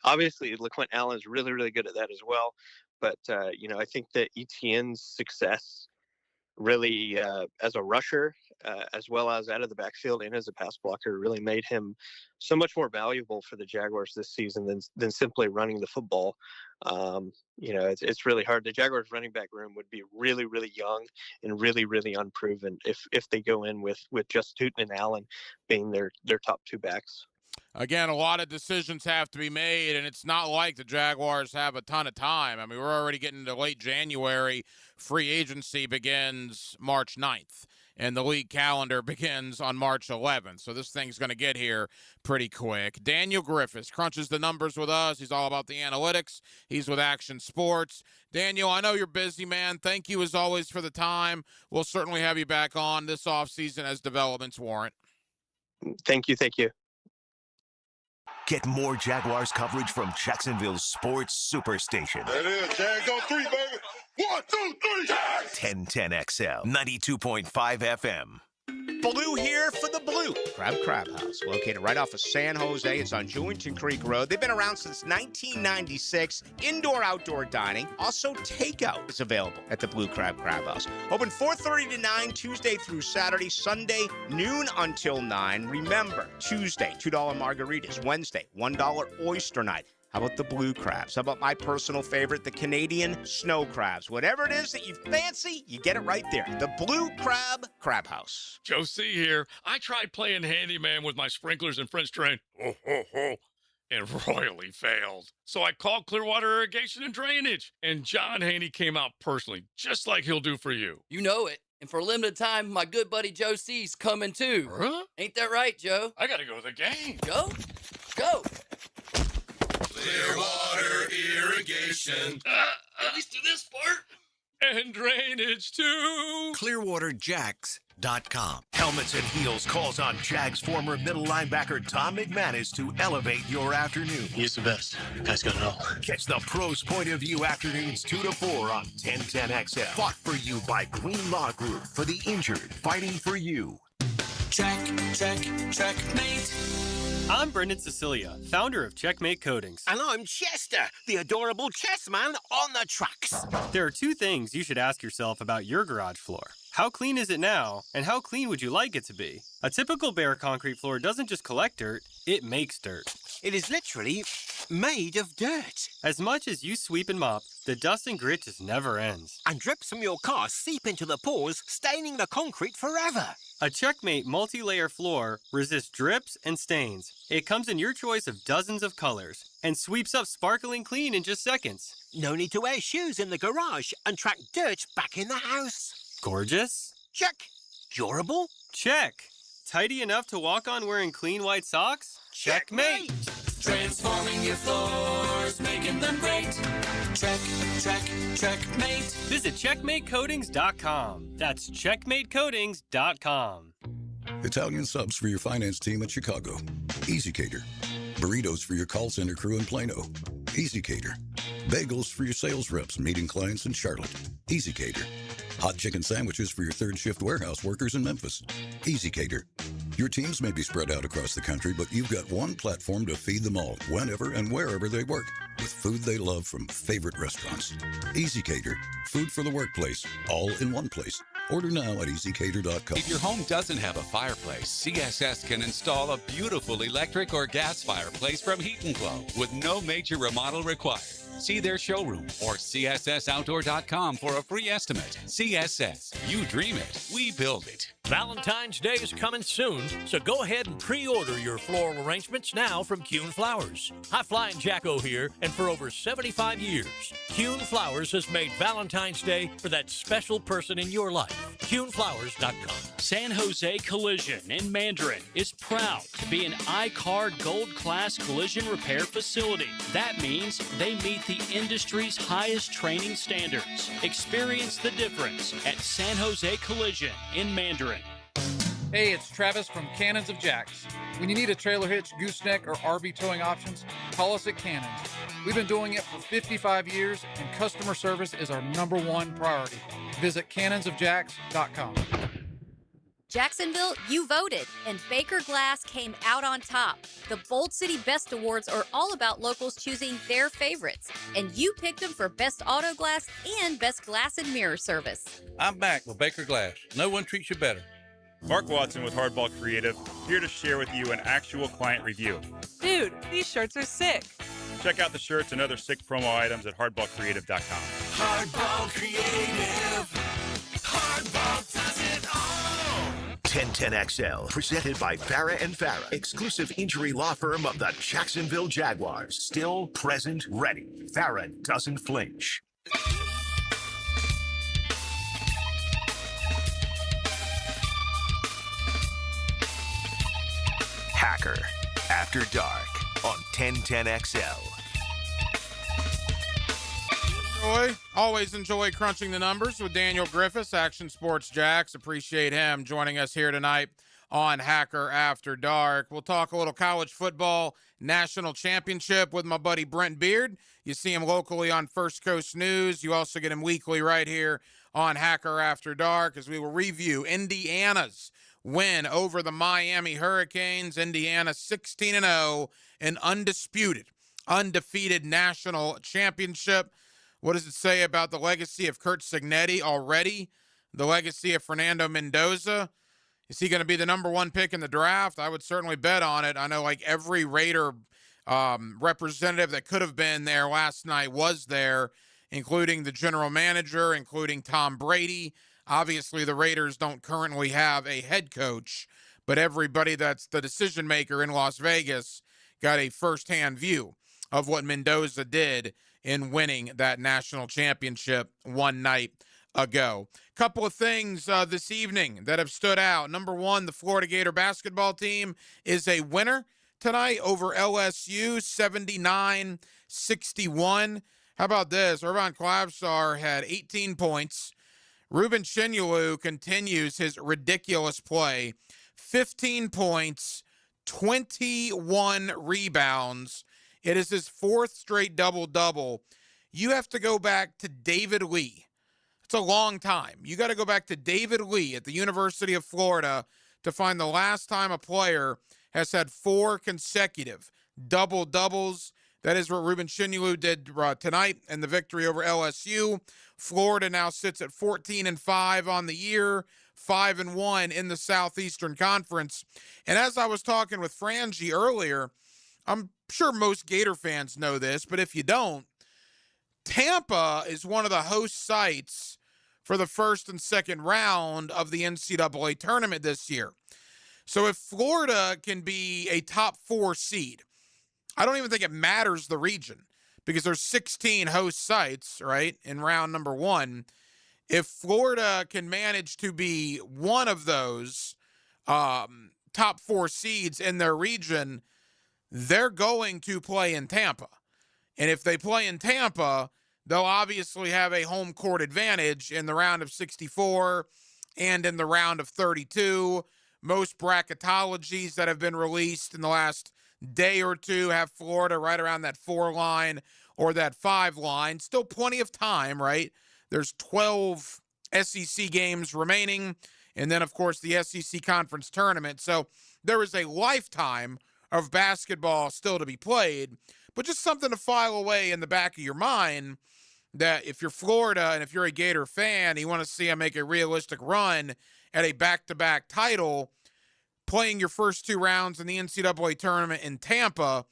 obviously LaQuint Allen's really, really good at that as well. But I think that Etienne's success really as a rusher, as well as out of the backfield and as a pass blocker, really made him so much more valuable for the Jaguars this season than simply running the football. It's really hard. The Jaguars running back room would be really, really young and really, really unproven if they go in with just Tutin and Allen being their top 2 backs. Again, a lot of decisions have to be made, and it's not like the Jaguars have a ton of time. I mean, we're already getting into late January. Free agency begins March 9th, and the league calendar begins on March 11th. So this thing's going to get here pretty quick. Daniel Griffiths crunches the numbers with us. He's all about the analytics. He's with Action Sports. Daniel, I know you're busy, man. Thank you, as always, for the time. We'll certainly have you back on this offseason as developments warrant. Thank you. Get more Jaguars coverage from Jacksonville's sports superstation. That is, Jags on 3, baby. 1, 2, 3, Jags! 1010XL, 92.5 FM. Blue here for the Blue Crab House, located right off of San Jose. It's on Jewington Creek Road. They've been around since 1996. Indoor-outdoor dining. Also, takeout is available at the Blue Crab House. Open 4:30 to 9, Tuesday through Saturday. Sunday, noon until 9. Remember, Tuesday, $2 margaritas. Wednesday, $1 oyster night. How about the blue crabs? How about my personal favorite, the Canadian snow crabs? Whatever it is that you fancy, you get it right there. The Blue Crab House. Joe C. here. I tried playing handyman with my sprinklers and French drain. Ho, ho, ho. And royally failed. So I called Clearwater Irrigation and Drainage. And John Haney came out personally, just like he'll do for you. You know it. And for a limited time, my good buddy Joe C's coming too. Huh? Ain't that right, Joe? I gotta go to the game. Go. Clearwater Irrigation. At least do this part. And drainage too. ClearwaterJax.com. Helmets and Heels calls on Jags former middle linebacker Tom McManus to elevate your afternoon. He's the best. Guy's got it all. Catch the pros' point of view afternoons 2 to 4 on 1010XL. Fought for you by Green Law Group. For the injured, fighting for you. Checkmate. I'm Brendan Cecilia, founder of Checkmate Coatings. And I'm Chester, the adorable chess man on the tracks. There are two things you should ask yourself about your garage floor. How clean is it now, and how clean would you like it to be? A typical bare concrete floor doesn't just collect dirt, it makes dirt. It is literally made of dirt. As much as you sweep and mop, the dust and grit just never ends. And drips from your car seep into the pores, staining the concrete forever. A Checkmate multi-layer floor resists drips and stains. It comes in your choice of dozens of colors and sweeps up sparkling clean in just seconds. No need to wear shoes in the garage and track dirt back in the house. Gorgeous? Check. Durable? Check. Tidy enough to walk on wearing clean white socks? Checkmate! Transforming your floors, making them great. Checkmate. Visit CheckmateCoatings.com. That's CheckmateCoatings.com. Italian subs for your finance team in Chicago. Easy Cater. Burritos for your call center crew in Plano. Easy Cater. Bagels for your sales reps meeting clients in Charlotte. Easy Cater. Hot chicken sandwiches for your third shift warehouse workers in Memphis. Easy Cater. Your teams may be spread out across the country, but you've got one platform to feed them all, whenever and wherever they work, with food they love from favorite restaurants. Easy Cater. Food for the workplace, all in one place. Order now at easycater.com. If your home doesn't have a fireplace, CSS can install a beautiful electric or gas fireplace from Heat & Glow with no major remodel required. See their showroom or CSSOutdoor.com for a free estimate. CSS, you dream it, we build it. Valentine's Day is coming soon, so go ahead and pre-order your floral arrangements now from Kuhn Flowers. Hi, Flying Jacko here, and for over 75 years, Kuhn Flowers has made Valentine's Day for that special person in your life. KuhnFlowers.com. San Jose Collision in Mandarin is proud to be an I-CAR Gold Class collision repair facility. That means they meet the industry's highest training standards. Experience the difference at San Jose Collision in Mandarin. Hey, it's Travis from Cannons of Jacks. When you need a trailer hitch, gooseneck, or RV towing options, call us at Cannons. We've been doing it for 55 years, and customer service is our #1 priority. Visit cannonsofjacks.com. Jacksonville, you voted, and Baker Glass came out on top. The Bold City Best Awards are all about locals choosing their favorites, and you picked them for Best Auto Glass and Best Glass and Mirror Service. I'm back with Baker Glass. No one treats you better. Mark Watson with Hardball Creative, here to share with you an actual client review. Dude, these shirts are sick. Check out the shirts and other sick promo items at hardballcreative.com. Hardball Creative. Hardball does it all. 1010XL, presented by Farah and Farah, exclusive injury law firm of the Jacksonville Jaguars. Still, present, ready. Farah doesn't flinch. Hacker, After Dark, on 1010XL. Always enjoy crunching the numbers with Daniel Griffiths, Action Sports Jacks. Appreciate him joining us here tonight on Hacker After Dark. We'll talk a little college football national championship with my buddy Brent Beard. You see him locally on First Coast News. You also get him weekly right here on Hacker After Dark as we will review Indiana's win over the Miami Hurricanes. Indiana 16-0, an undefeated national championship. What does it say about the legacy of Curt Cignetti already? The legacy of Fernando Mendoza? Is he going to be the #1 pick in the draft? I would certainly bet on it. I know like every Raider representative that could have been there last night was there, including the general manager, including Tom Brady. Obviously, the Raiders don't currently have a head coach, but everybody that's the decision maker in Las Vegas got a firsthand view of what Mendoza did in winning that national championship one night ago. Couple of things this evening that have stood out. Number one, the Florida Gator basketball team is a winner tonight over LSU, 79-61. How about this? Irvon Klabsar had 18 points. Ruben Chinyalu continues his ridiculous play. 15 points, 21 rebounds. It is his 4th straight double-double. You have to go back to David Lee. It's a long time. You got to go back to David Lee at the University of Florida to find the last time a player has had 4 consecutive double-doubles. That is what Ruben Shinyulu did tonight in the victory over LSU. Florida now sits at 14-5 on the year, 5-1 in the Southeastern Conference. And as I was talking with Frangie earlier, I'm sure most Gator fans know this, but if you don't, Tampa is one of the host sites for the first and second round of the NCAA tournament this year. So if Florida can be a top 4 seed, I don't even think it matters the region because there's 16 host sites, right, in round number 1. If Florida can manage to be one of those top 4 seeds in their region, they're going to play in Tampa. And if they play in Tampa, they'll obviously have a home court advantage in the round of 64 and in the round of 32. Most bracketologies that have been released in the last day or two have Florida right around that 4 line or that 5 line. Still plenty of time, right? There's 12 SEC games remaining, and then, of course, the SEC Conference Tournament. So there is a lifetime of basketball still to be played, but just something to file away in the back of your mind that if you're Florida and if you're a Gator fan, you want to see them make a realistic run at a back-to-back title, playing your first 2 rounds in the NCAA tournament in Tampa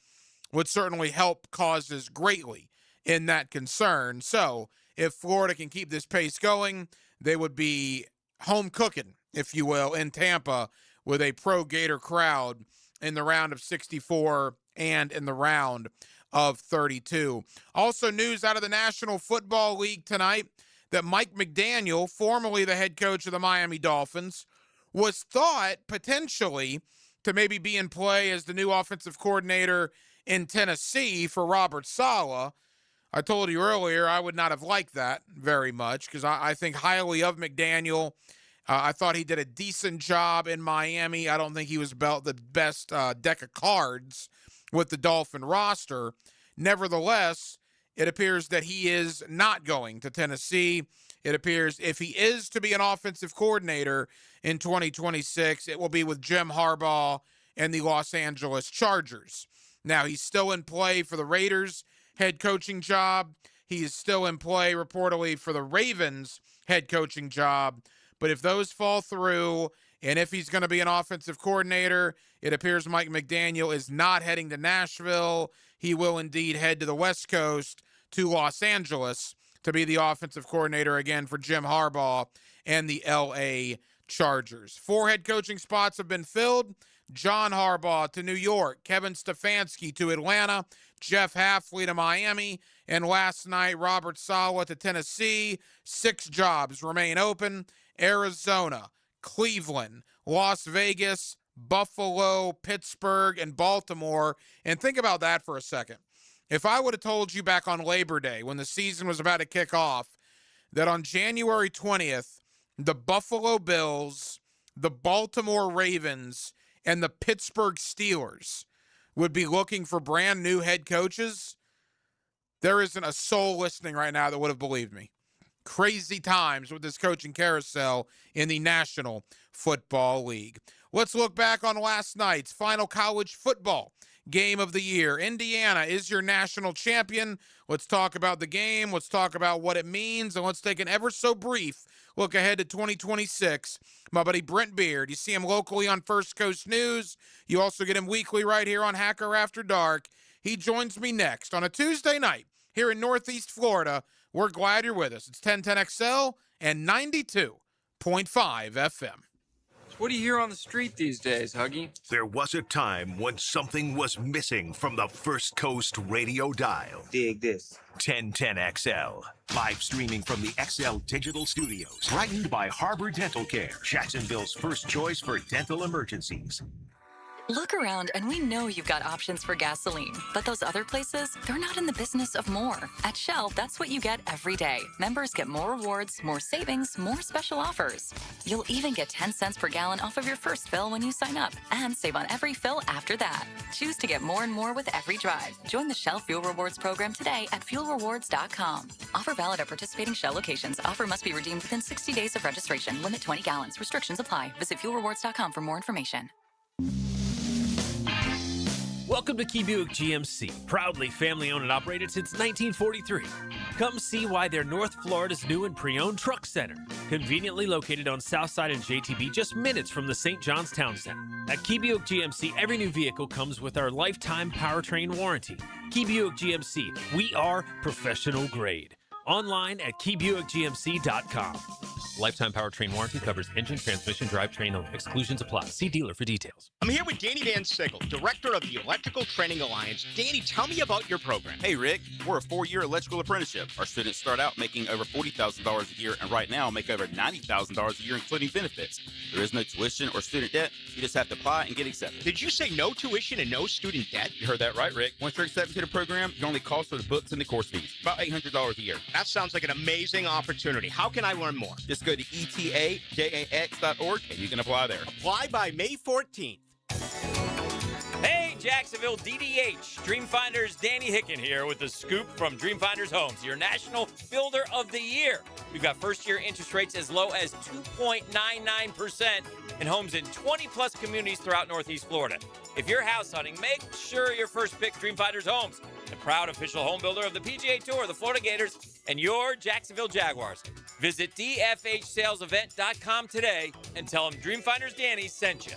would certainly help causes greatly in that concern. So if Florida can keep this pace going, they would be home cooking, if you will, in Tampa with a pro-Gator crowd in the round of 64 and in the round of 32. Also news out of the National Football League tonight that Mike McDaniel, formerly the head coach of the Miami Dolphins, was thought potentially to maybe be in play as the new offensive coordinator in Tennessee for Robert Saleh. I told you earlier I would not have liked that very much because I think highly of McDaniel. I thought he did a decent job in Miami. I don't think he was about the best deck of cards with the Dolphin roster. Nevertheless, it appears that he is not going to Tennessee. It appears if he is to be an offensive coordinator in 2026, it will be with Jim Harbaugh and the Los Angeles Chargers. Now, he's still in play for the Raiders head coaching job. He is still in play reportedly for the Ravens head coaching job. But if those fall through, and if he's going to be an offensive coordinator, it appears Mike McDaniel is not heading to Nashville. He will indeed head to the West Coast to Los Angeles to be the offensive coordinator again for Jim Harbaugh and the L.A. Chargers. 4 head coaching spots have been filled. John Harbaugh to New York, Kevin Stefanski to Atlanta, Jeff Hafley to Miami, and last night, Robert Saleh to Tennessee. 6 jobs remain open. Arizona, Cleveland, Las Vegas, Buffalo, Pittsburgh, and Baltimore. And think about that for a second. If I would have told you back on Labor Day when the season was about to kick off that on January 20th, the Buffalo Bills, the Baltimore Ravens, and the Pittsburgh Steelers would be looking for brand new head coaches, there isn't a soul listening right now that would have believed me. Crazy times with this coaching carousel in the National Football League. Let's look back on last night's final college football game of the year. Indiana is your national champion. Let's talk about the game. Let's talk about what it means. And let's take an ever so brief look ahead to 2026. My buddy Brent Beard. You see him locally on First Coast News. You also get him weekly right here on Hacker After Dark. He joins me next on a Tuesday night here in Northeast Florida. We're glad you're with us. It's 1010XL and 92.5 FM. What do you hear on the street these days, Huggy? There was a time when something was missing from the First Coast radio dial. Dig this. 1010XL. Live streaming from the XL Digital Studios. Brightened by Harbor Dental Care, Jacksonville's first choice for dental emergencies. Look around and we know you've got options for gasoline, but those other places, they're not in the business of more. At Shell, that's what you get every day. Members get more rewards, more savings, more special offers. You'll even get 10 cents per gallon off of your first fill when you sign up and save on every fill after that. Choose to get more and more with every drive. Join the Shell Fuel Rewards program today at fuelrewards.com. Offer valid at participating Shell locations. Offer must be redeemed within 60 days of registration. Limit 20 gallons. Restrictions apply. Visit fuelrewards.com for more information. Welcome to Key Buick GMC, proudly family-owned and operated since 1943. Come see why they're North Florida's new and pre-owned truck center, conveniently located on Southside and JTB, just minutes from the St. John's Town Center. At Key Buick GMC, every new vehicle comes with our lifetime powertrain warranty. Key Buick GMC, we are professional grade. Online at keybuickgmc.com. Lifetime powertrain warranty covers engine, transmission, drivetrain only. Exclusions apply. See dealer for details. I'm here with Danny Van Sickle, director of the Electrical Training Alliance. Danny, tell me about your program. Hey, Rick. We're a 4-year electrical apprenticeship. Our students start out making over $40,000 a year and right now make over $90,000 a year, including benefits. There is no tuition or student debt. You just have to apply and get accepted. Did you say no tuition and no student debt? You heard that right, Rick. Once you're accepted to the program, your only cost for the books and the course fees. About $800 a year. That sounds like an amazing opportunity. How can I learn more? Just go to etajax.org and you can apply there. Apply by May 14th. Hey, Jacksonville DDH. Dreamfinders Danny Hicken here with the scoop from Dreamfinders Homes, your National Builder of the Year. We've got first-year interest rates as low as 2.99% in homes in 20-plus communities throughout Northeast Florida. If you're house hunting, make sure your first pick Dreamfinders Homes, the proud official home builder of the PGA Tour, the Florida Gators, and your Jacksonville Jaguars. Visit dfhsalesevent.com today and tell them Dreamfinders Danny sent you.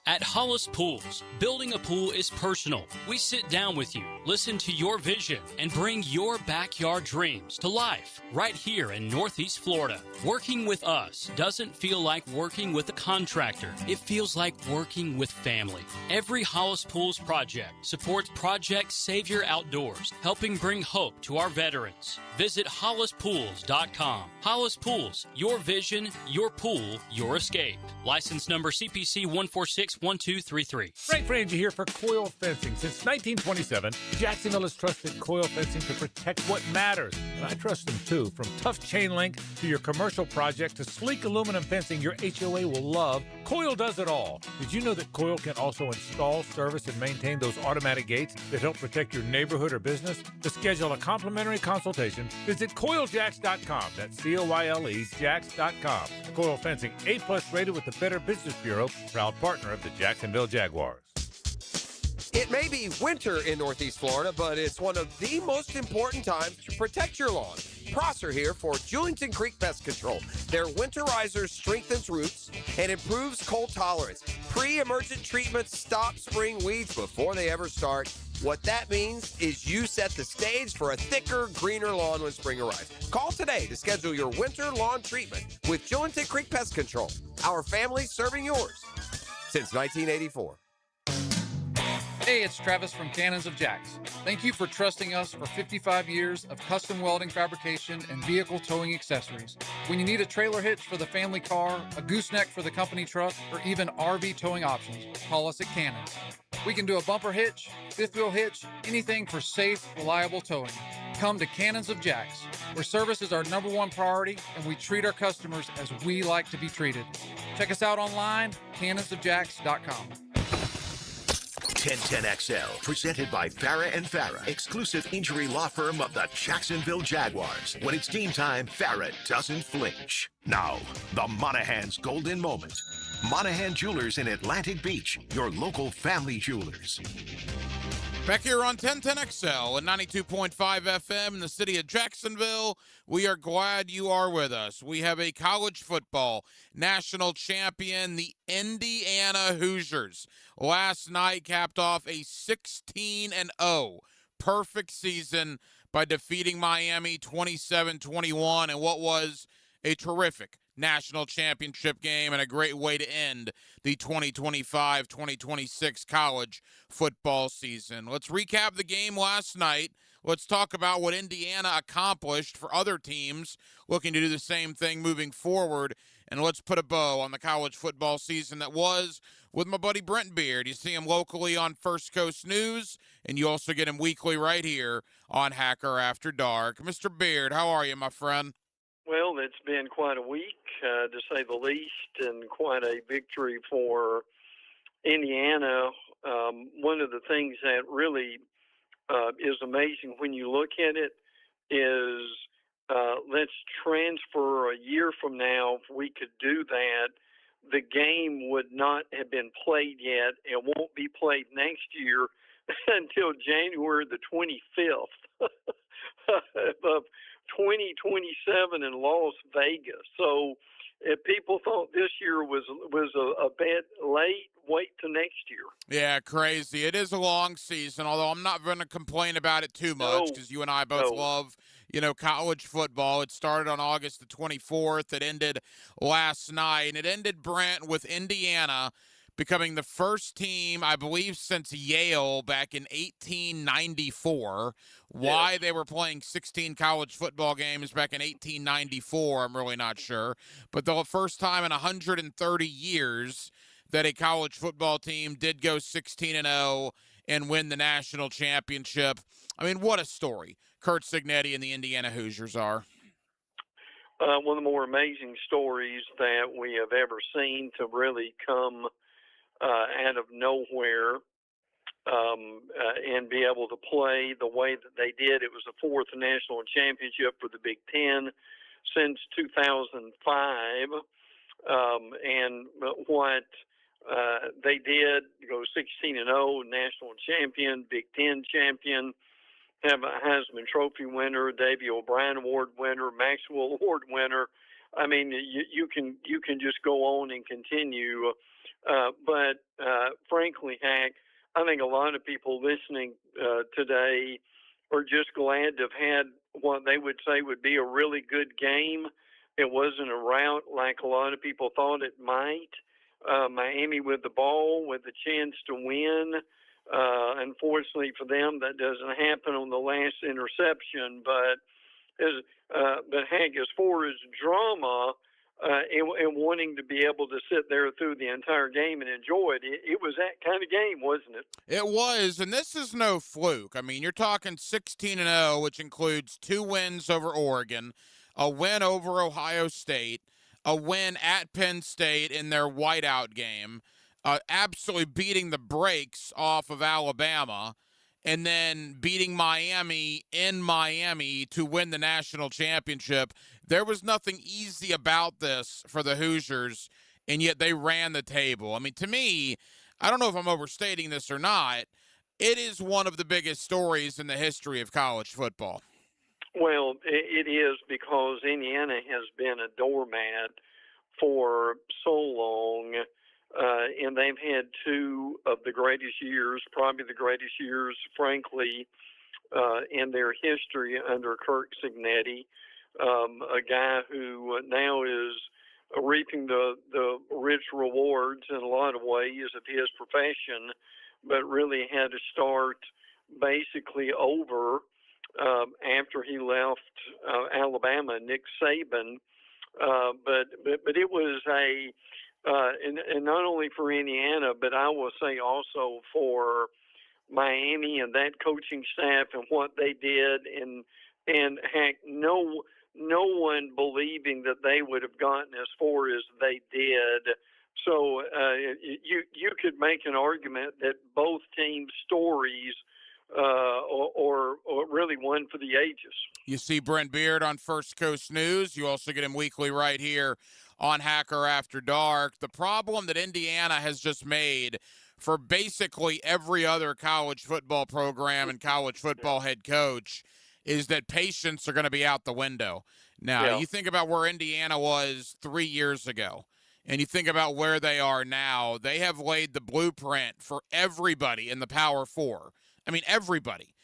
At Hollis Pools, building a pool is personal. We sit down with you, listen to your vision, and bring your backyard dreams to life right here in Northeast Florida. Working with us doesn't feel like working with a contractor. It feels like working with family. Every Hollis Pools project supports Project Savior Outdoors, helping bring hope to our veterans. Visit hollispools.com. Hollis Pools, your vision, your pool, your escape. License number CPC 1461233. Frank Frangie here for Coil Fencing. Since 1927, Jacksonville has trusted Coil Fencing to protect what matters. And I trust them too. From tough chain link to your commercial project to sleek aluminum fencing your HOA will love, Coil does it all. Did you know that Coil can also install, service, and maintain those automatic gates that help protect your neighborhood or business? To schedule a complimentary consultation, visit CoilJax.com. That's COYLE Jax.com. Coil Fencing, A+ rated with the Better Business Bureau, proud partner of the Jacksonville Jaguars. It may be winter in Northeast Florida, but it's one of the most important times to protect your lawn. Prosser here for Julington Creek Pest Control. Their winterizer strengthens roots and improves cold tolerance. Pre-emergent treatments stop spring weeds before they ever start. What that means is you set the stage for a thicker, greener lawn when spring arrives. Call today to schedule your winter lawn treatment with Julington Creek Pest Control. Our family serving yours since 1984. Hey, it's Travis from Cannons of Jacks. Thank you for trusting us for 55 years of custom welding fabrication and vehicle towing accessories. When you need a trailer hitch for the family car, a gooseneck for the company truck, or even RV towing options, call us at Cannons. We can do a bumper hitch, fifth wheel hitch, anything for safe, reliable towing. Come to Cannons of Jacks, where service is our #1 priority and we treat our customers as we like to be treated. Check us out online, cannonsofjacks.com. 1010XL, presented by Farah and Farah, exclusive injury law firm of the Jacksonville Jaguars. When it's game time, Farah doesn't flinch. Now, the Monahan's golden moment. Monahan Jewelers in Atlantic Beach, your local family jewelers. Back here on 1010XL and 92.5 FM in the city of Jacksonville, we are glad you are with us. We have a college football national champion, the Indiana Hoosiers. Last night capped off a 16-0 perfect season by defeating Miami 27-21 in what was a terrific national championship game and a great way to end the 2025-2026 college football season. Let's recap the game last night. Let's talk about what Indiana accomplished for other teams looking to do the same thing moving forward. And let's put a bow on the college football season that was with my buddy Brent Beard. You see him locally on First Coast News, and you also get him weekly right here on Hacker After Dark. Mr. Beard, how are you, my friend? Well, it's been quite a week, to say the least, and quite a victory for Indiana. One of the things that really is amazing when you look at it is let's transfer a year from now, if we could do that, the game would not have been played yet and won't be played next year until January the 25th of 2027 in Las Vegas. So if people thought this year was a bit late, wait till next year. Yeah, crazy. It is a long season, although I'm not going to complain about it too much because you and I both love, college football. It started on August the 24th. It ended last night, and it ended, Brent, with Indiana becoming the first team, I believe, since Yale back in 1894. Why they were playing 16 college football games back in 1894, I'm really not sure. But the first time in 130 years that a college football team did go 16-0 and win the national championship. I mean, what a story Curt Cignetti and the Indiana Hoosiers are. One of the more amazing stories that we have ever seen to really come out of nowhere and be able to play the way that they did. It was the fourth national championship for the Big Ten since 2005. And what they did, go 16-0, national champion, Big Ten champion, have a Heisman Trophy winner, Davy O'Brien Award winner, Maxwell Award winner. I mean, you can just go on and continue. But frankly, Hack, I think a lot of people listening today are just glad to have had what they would say would be a really good game. It wasn't a rout like a lot of people thought it might. Miami with the ball, with the chance to win. Unfortunately for them, that doesn't happen on the last interception. But Hank, as far as drama and wanting to be able to sit there through the entire game and enjoy it, it was that kind of game, wasn't it? It was, and this is no fluke. I mean, you're talking 16-0, which includes 2 wins over Oregon, a win over Ohio State, a win at Penn State in their whiteout game, absolutely beating the brakes off of Alabama, and then beating Miami in Miami to win the national championship. There was nothing easy about this for the Hoosiers, and yet they ran the table. I mean, to me, I don't know if I'm overstating this or not, it is one of the biggest stories in the history of college football. Well, it is, because Indiana has been a doormat for so long, and they've had 2 of the greatest years, probably the greatest years, frankly, in their history under Curt Cignetti, a guy who now is reaping the rich rewards in a lot of ways of his profession, but really had to start basically over after he left Alabama, Nick Saban. But it was and not only for Indiana, but I will say also for Miami and that coaching staff and what they did, and heck, no one believing that they would have gotten as far as they did. So you could make an argument that both teams' stories or really one for the ages. You see Brent Beard on First Coast News. You also get him weekly right here on Hacker After Dark. The problem that Indiana has just made for basically every other college football program and college football head coach is that patience are going to be out the window. Now, you think about where Indiana was 3 years ago, and you think about where they are now. They have laid the blueprint for everybody in the Power Four. I mean, everybody,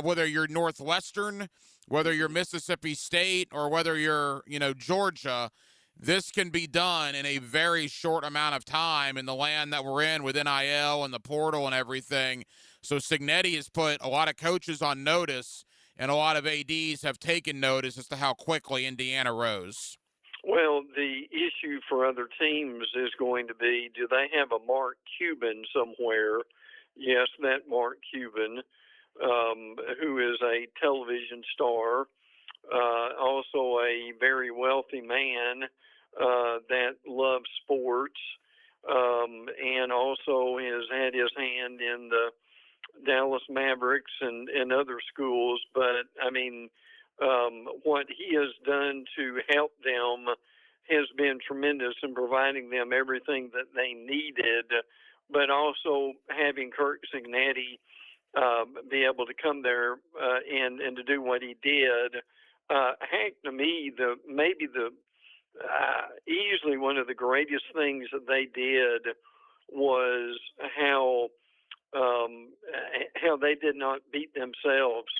whether you're Northwestern, whether you're Mississippi State, or whether you're, Georgia, this can be done in a very short amount of time in the land that we're in with NIL and the portal and everything. So Cignetti has put a lot of coaches on notice, and a lot of ADs have taken notice as to how quickly Indiana rose. Well, the issue for other teams is going to be, do they have a Mark Cuban somewhere? Yes, that Mark Cuban, who is a television star, also a very wealthy man that loves sports, and also has had his hand in the Dallas Mavericks and other schools. But, I mean, what he has done to help them has been tremendous in providing them everything that they needed, but also having Kirk Cignetti be able to come there and to do what he did. Heck, to me, easily one of the greatest things that they did was how they did not beat themselves.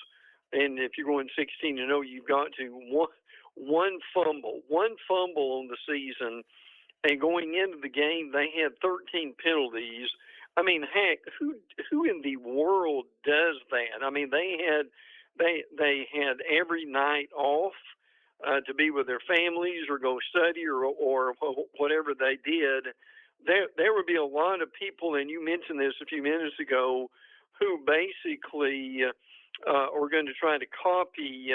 And if you're going 16-0, you've got to one fumble on the season, and going into the game, they had 13 penalties. I mean, heck, who in the world does that? I mean, they had every night off to be with their families or go study or whatever they did. There would be a lot of people, and you mentioned this a few minutes ago, who basically are going to try to copy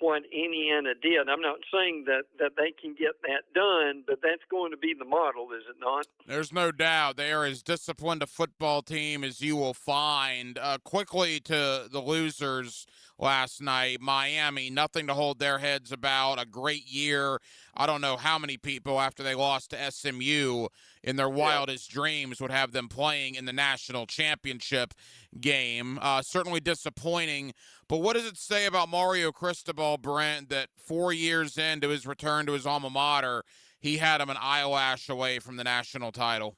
what Indiana did. I'm not saying that they can get that done, but that's going to be the model, is it not? There's no doubt. They are as disciplined a football team as you will find. Quickly to the losers last night, Miami, nothing to hold their heads about. A great year. I don't know how many people, after they lost to SMU, in their wildest dreams would have them playing in the national championship game. Certainly disappointing. But what does it say about Mario Cristobal, Brent, that 4 years into his return to his alma mater, he had him an eyelash away from the national title?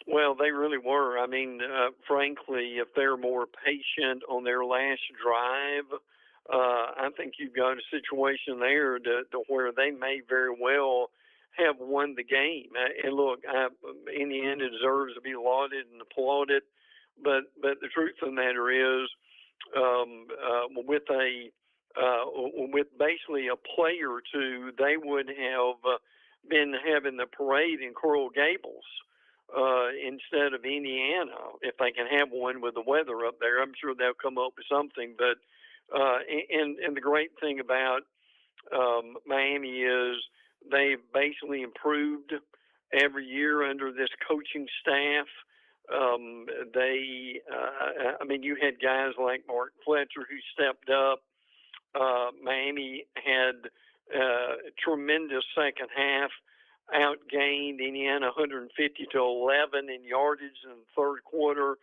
Well, they really were. I mean, frankly, if they're more patient on their last drive, I think you've got a situation there to where they may very well have won the game. And look, Indiana deserves to be lauded and applauded, but the truth of the matter is, with basically a play or two, they would have been having the parade in Coral Gables instead of Indiana. If they can have one with the weather up there, I'm sure they'll come up with something. But and the great thing about Miami is they've basically improved every year under this coaching staff. I mean, you had guys like Mark Fletcher who stepped up. Miami had tremendous second half, outgained Indiana 150-11 in yardage in the third quarter.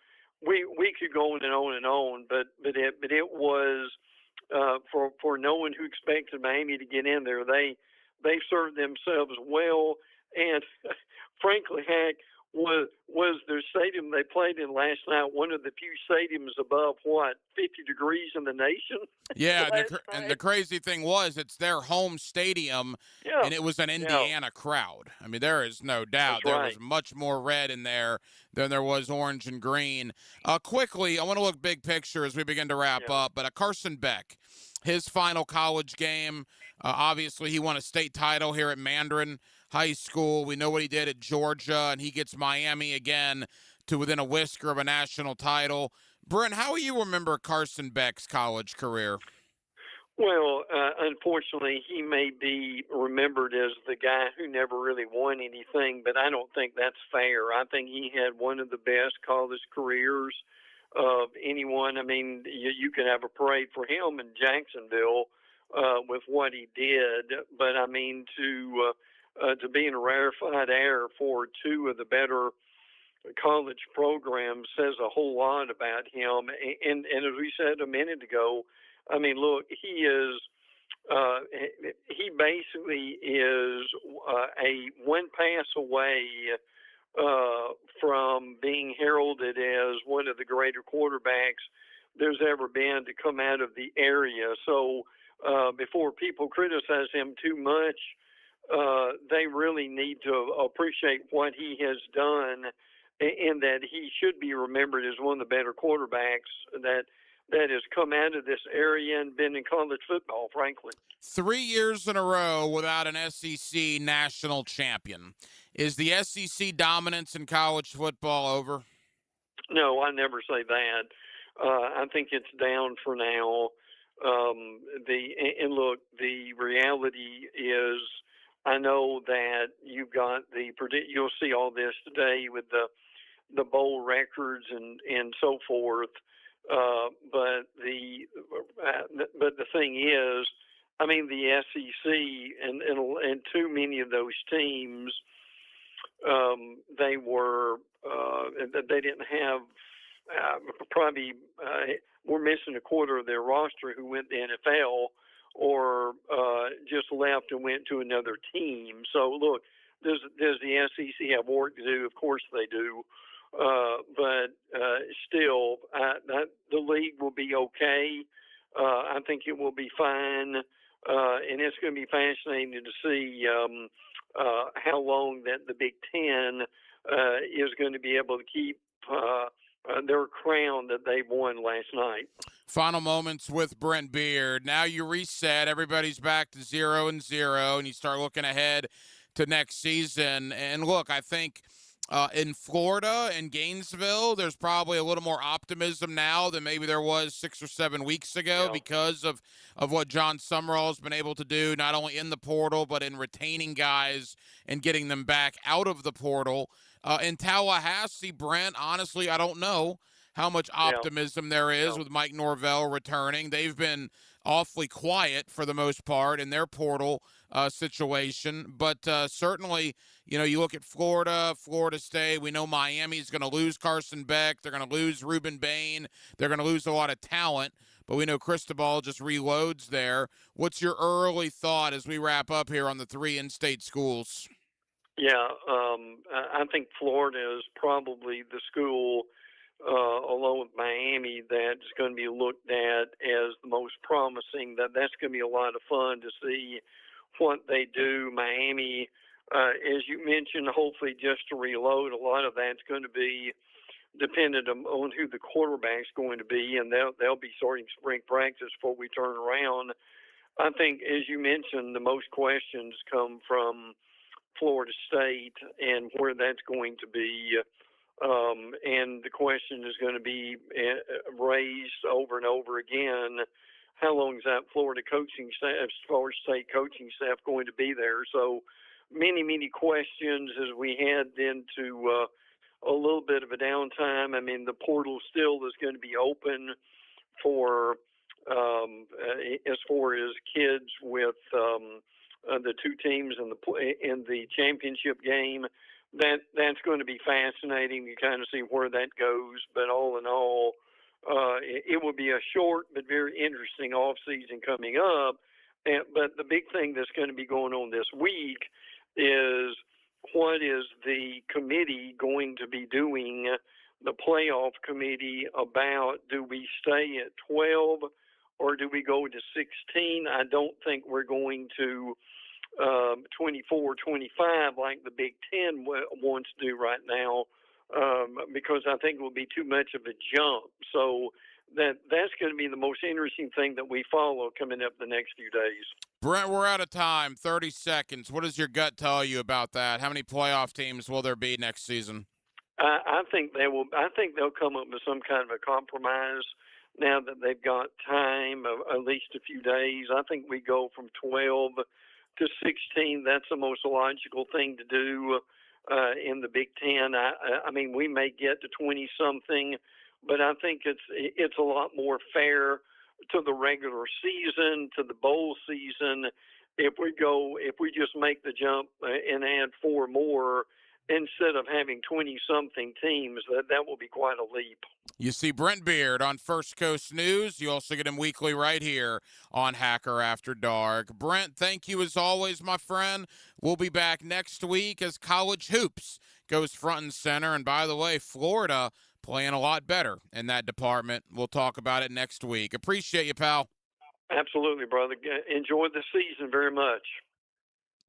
We could go on and on and on, but it was for no one who expected Miami to get in there. They served themselves well, and frankly, heck, was their stadium they played in last night one of the few stadiums above 50 degrees in the nation? Yeah, and the crazy thing was it's their home stadium, and it was an Indiana crowd. I mean, there is no doubt there was much more red in there than there was orange and green. Quickly, I want to look big picture as we begin to wrap up, but Carson Beck, his final college game, obviously he won a state title here at Mandarin High School. We know what he did at Georgia, and he gets Miami again to within a whisker of a national title. Brent, how will you remember Carson Beck's college career? Well, unfortunately, he may be remembered as the guy who never really won anything, but I don't think that's fair. I think he had one of the best college careers of anyone. I mean, you could have a parade for him in Jacksonville with what he did, but I mean, to be in a rarefied air for two of the better college programs says a whole lot about him. And as we said a minute ago, I mean, look, he basically is a one pass away from being heralded as one of the greater quarterbacks there's ever been to come out of the area. So before people criticize him too much, they really need to appreciate what he has done, and that he should be remembered as one of the better quarterbacks that has come out of this area and been in college football, frankly. 3 years in a row without an SEC national champion. Is the SEC dominance in college football over? No, I never say that. I think it's down for now. And look, the reality is, I know that you've got you'll see all this today with the bowl records and so forth. But the thing is, I mean, the SEC and too many of those teams, they didn't have probably we're missing a quarter of their roster who went to NFL or just left and went to another team. So look, does the SEC have work to do? Of course they do. But still, the league will be okay. I think it will be fine. And it's going to be fascinating to see how long that the Big Ten is going to be able to keep their crown that they won last night. Final moments with Brent Beard. Now you reset. Everybody's back to 0-0, and you start looking ahead to next season. And look, I think in Florida and Gainesville, there's probably a little more optimism now than maybe there was 6 or 7 weeks ago because of what John Summerall has been able to do, not only in the portal, but in retaining guys and getting them back out of the portal. In Tallahassee, Brent, honestly, I don't know how much optimism there is with Mike Norvell returning. They've been awfully quiet for the most part in their portal situation. But certainly, you look at Florida State. We know Miami's going to lose Carson Beck. They're going to lose Ruben Bain. They're going to lose a lot of talent. But we know Cristobal just reloads there. What's your early thought as we wrap up here on the 3 in-state schools? Yeah, I think Florida is probably the school, along with Miami, that's going to be looked at as the most promising. That's going to be a lot of fun to see what they do. Miami, as you mentioned, hopefully just to reload, a lot of that's going to be dependent on who the quarterback's going to be, and they'll be starting spring practice before we turn around. I think, as you mentioned, the most questions come from Florida State and where that's going to be. And the question is going to be raised over and over again. How long is that Florida State coaching staff going to be there? So many, many questions as we head into a little bit of a downtime. I mean, the portal still is going to be open for as far as kids with the 2 teams in the championship game. That's going to be fascinating to kind of see where that goes. But all in all, it will be a short but very interesting off season coming up. But the big thing that's going to be going on this week is what is the committee going to be doing, the playoff committee, about do we stay at 12 or do we go to 16? I don't think we're going to 24, 25 like the Big Ten wants to do right now, because I think it will be too much of a jump. So that's going to be the most interesting thing that we follow coming up the next few days. Brent, we're out of time. 30 seconds. What does your gut tell you about that? How many playoff teams will there be next season? I think they will. I think they'll come up with some kind of a compromise now that they've got time, at least a few days. I think we go from 12 to 16. That's the most logical thing to do in the Big Ten. I mean, we may get to 20-something, but I think it's a lot more fair to the regular season, to the bowl season. If we just make the jump and add 4 more instead of having 20-something teams, that will be quite a leap. You see Brent Beard on First Coast News. You also get him weekly right here on Hacker After Dark. Brent, thank you as always, my friend. We'll be back next week as college hoops goes front and center. And by the way, Florida playing a lot better in that department. We'll talk about it next week. Appreciate you, pal. Absolutely, brother. Enjoyed the season very much.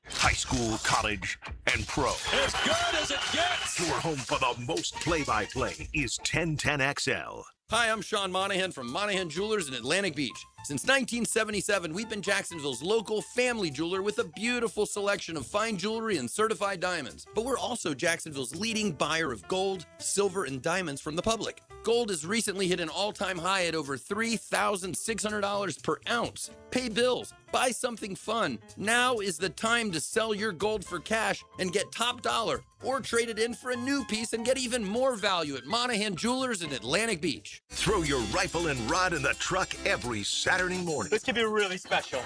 High school, college, and pro. As good as it gets. Your home for the most play-by-play is 1010XL. Hi, I'm Sean Monahan from Monahan Jewelers in Atlantic Beach. Since 1977, we've been Jacksonville's local family jeweler with a beautiful selection of fine jewelry and certified diamonds. But we're also Jacksonville's leading buyer of gold, silver, and diamonds from the public. Gold has recently hit an all-time high at over $3,600 per ounce. Pay bills, Buy something fun. Now is the time to sell your gold for cash and get top dollar, or trade it in for a new piece and get even more value at Monahan Jewelers in Atlantic Beach. Throw your rifle and rod in the truck every Saturday morning. This could be really special.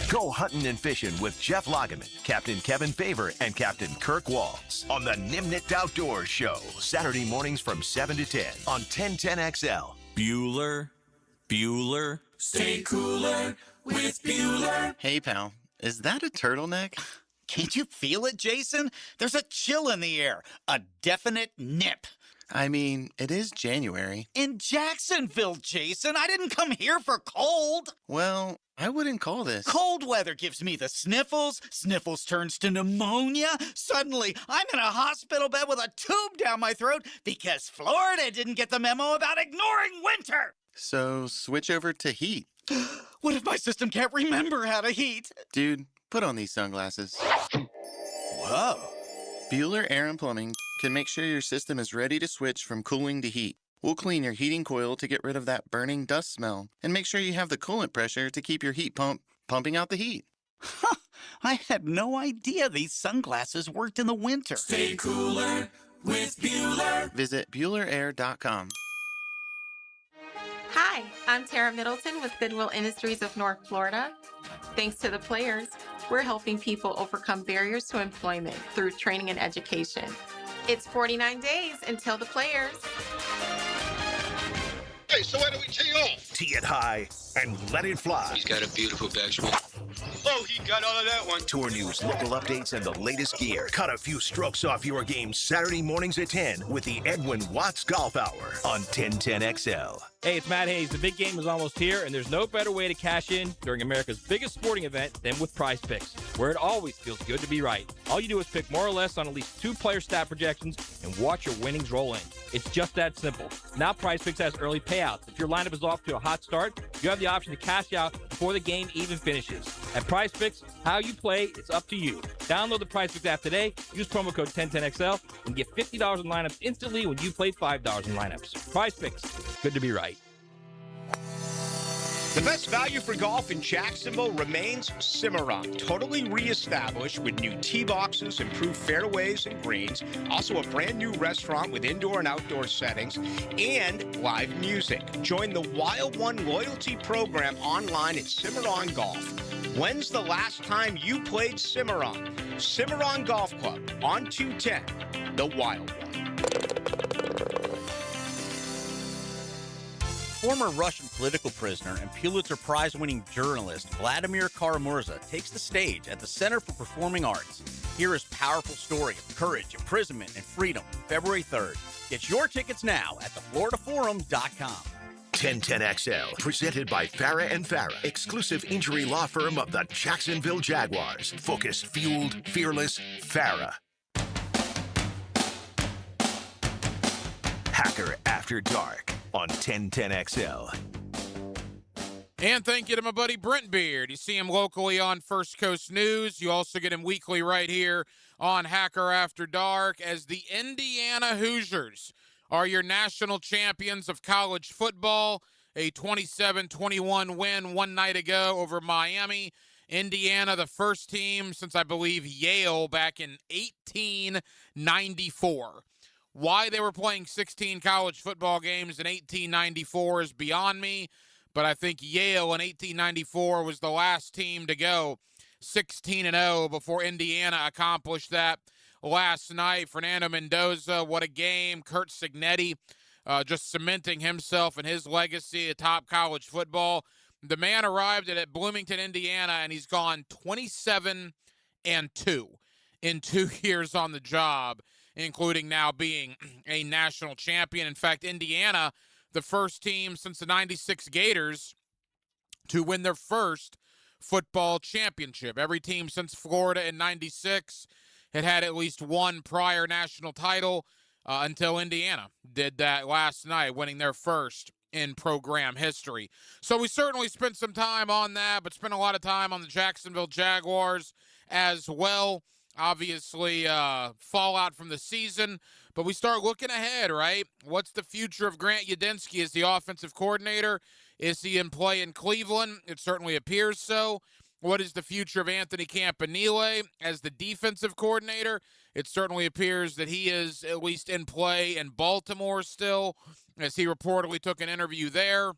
Go hunting and fishing with Jeff Lageman, Captain Kevin Favor, and Captain Kirk Walls on the Nimnit Outdoors Show. Saturday mornings from 7 to 10 on 1010XL. Bueller. Stay cooler with Bueller. Hey, pal, is that a turtleneck? Can't you feel it, Jason? There's a chill in the air, a definite nip. I mean, it is January. In Jacksonville, Jason. I didn't come here for cold. Well, I wouldn't call this. Cold weather gives me the sniffles. Sniffles turns to pneumonia. Suddenly, I'm in a hospital bed with a tube down my throat because Florida didn't get the memo about ignoring winter. So, switch over to heat. What if my system can't remember how to heat? Dude, put on these sunglasses. Whoa. Bueller Air & Plumbing can make sure your system is ready to switch from cooling to heat. We'll clean your heating coil to get rid of that burning dust smell and make sure you have the coolant pressure to keep your heat pump pumping out the heat. Huh, I had no idea these sunglasses worked in the winter. Stay cooler with Bueller. Visit BuellerAir.com. Hi, I'm Tara Middleton with Goodwill Industries of North Florida. Thanks to the players, we're helping people overcome barriers to employment through training and education. It's 49 days until the players. Hey, so where do we tee off? Tee it high and let it fly. He's got a beautiful backswing. Oh, he got all of that one. Tour news, local updates, and the latest gear. Cut a few strokes off your game Saturday mornings at 10 with the Edwin Watts Golf Hour on 1010XL. Hey, it's Matt Hayes. The big game is almost here, and there's no better way to cash in during America's biggest sporting event than with Prize Picks, where it always feels good to be right. All you do is pick more or less on at least 2 player stat projections and watch your winnings roll in. It's just that simple. Now Prize Picks has early payouts. If your lineup is off to a hot start, you have the option to cash out before the game even finishes. At Prize Picks, how you play, it's up to you. Download the Prize Picks app today, use promo code 1010XL, and get $50 in lineups instantly when you play $5 in lineups. Prize Picks, good to be right. The best value for golf in Jacksonville remains Cimarron, totally reestablished with new tee boxes, improved fairways and greens, also a brand new restaurant with indoor and outdoor settings, and live music. Join the Wild One loyalty program online at Cimarron Golf. When's the last time you played Cimarron? Cimarron Golf Club on 210, the Wild One. Former Russian political prisoner and Pulitzer Prize-winning journalist Vladimir Karamurza takes the stage at the Center for Performing Arts. Hear his powerful story of courage, imprisonment, and freedom February 3rd. Get your tickets now at thefloridaforum.com. 1010XL, presented by Farah and Farah, exclusive injury law firm of the Jacksonville Jaguars. Focused, fueled, fearless, Farah. Hacker After Dark on 1010XL. And thank you to my buddy Brent Beard. You see him locally on First Coast News. You also get him weekly right here on Hacker After Dark, as the Indiana Hoosiers are your national champions of college football. A 27-21 win one night ago over Miami. Indiana, the first team since, I believe, Yale back in 1894. Why they were playing 16 college football games in 1894 is beyond me, but I think Yale in 1894 was the last team to go 16-0 before Indiana accomplished that last night. Fernando Mendoza, what a game. Curt Cignetti just cementing himself and his legacy atop college football. The man arrived at Bloomington, Indiana, and he's gone 27-2 in 2 years on the job, including now being a national champion. In fact, Indiana, the first team since the 96 Gators to win their first football championship. Every team since Florida in 96 had had at least one prior national title until Indiana did that last night, winning their first in program history. So we certainly spent some time on that, but spent a lot of time on the Jacksonville Jaguars as well. Obviously, fallout from the season, but we start looking ahead, right? What's the future of Grant Udinski as the offensive coordinator? Is he in play in Cleveland? It certainly appears so. what is the future of Anthony Campanile as the defensive coordinator? It certainly appears that he is at least in play in Baltimore still, as he reportedly took an interview there.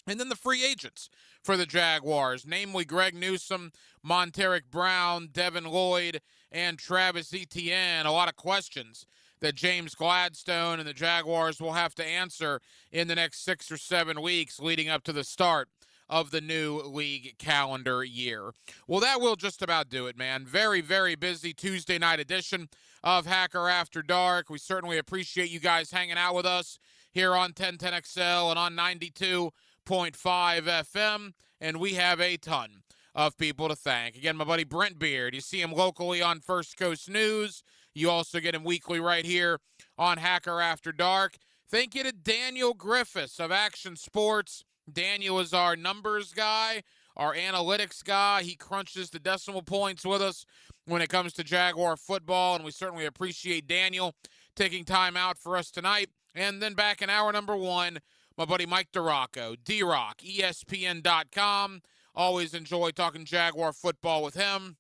And then the free agents for the Jaguars, namely Greg Newsome, Monteric Brown, Devin Lloyd, and Travis Etienne. A lot of questions that James Gladstone and the Jaguars will have to answer in the next 6 or 7 weeks leading up to the start of the new league calendar year. Well, that will just about do it, man. Very, very busy Tuesday night edition of Hacker After Dark. We certainly appreciate you guys hanging out with us here on 1010XL and on 92.5 FM, and we have a ton of people to thank. Again, my buddy Brent Beard, you see him locally on First Coast News. You also get him weekly right here on Hacker After Dark. Thank you to Daniel Griffiths of Action Sports. Daniel is our numbers guy, our analytics guy. He crunches the decimal points with us when it comes to Jaguar football, and we certainly appreciate Daniel taking time out for us tonight. And then back in hour number 1, my buddy Mike DeRocco, D-Rock, ESPN.com. Always enjoy talking Jaguar football with him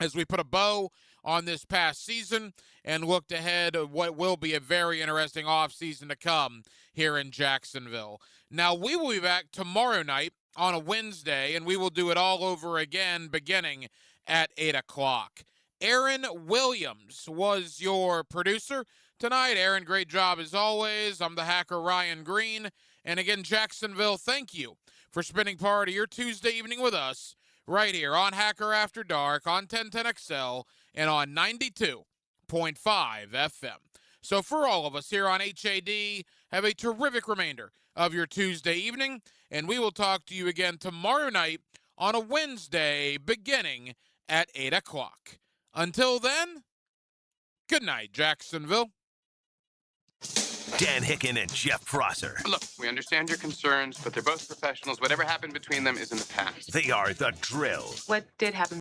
as we put a bow on this past season and looked ahead of what will be a very interesting offseason to come here in Jacksonville. Now, we will be back tomorrow night on a Wednesday, and we will do it all over again beginning at 8 o'clock. Aaron Williams was your producer tonight. Aaron, great job as always. I'm the hacker Ryan Green. And again, Jacksonville, thank you for spending part of your Tuesday evening with us right here on Hacker After Dark, on 1010XL, and on 92.5 FM. So for all of us here on HAD, have a terrific remainder of your Tuesday evening, and we will talk to you again tomorrow night on a Wednesday beginning at 8 o'clock. Until then, good night, Jacksonville. Dan Hicken and Jeff Prosser. Look, we understand your concerns, but they're both professionals. Whatever happened between them is in the past. They are The Drill. What did happen?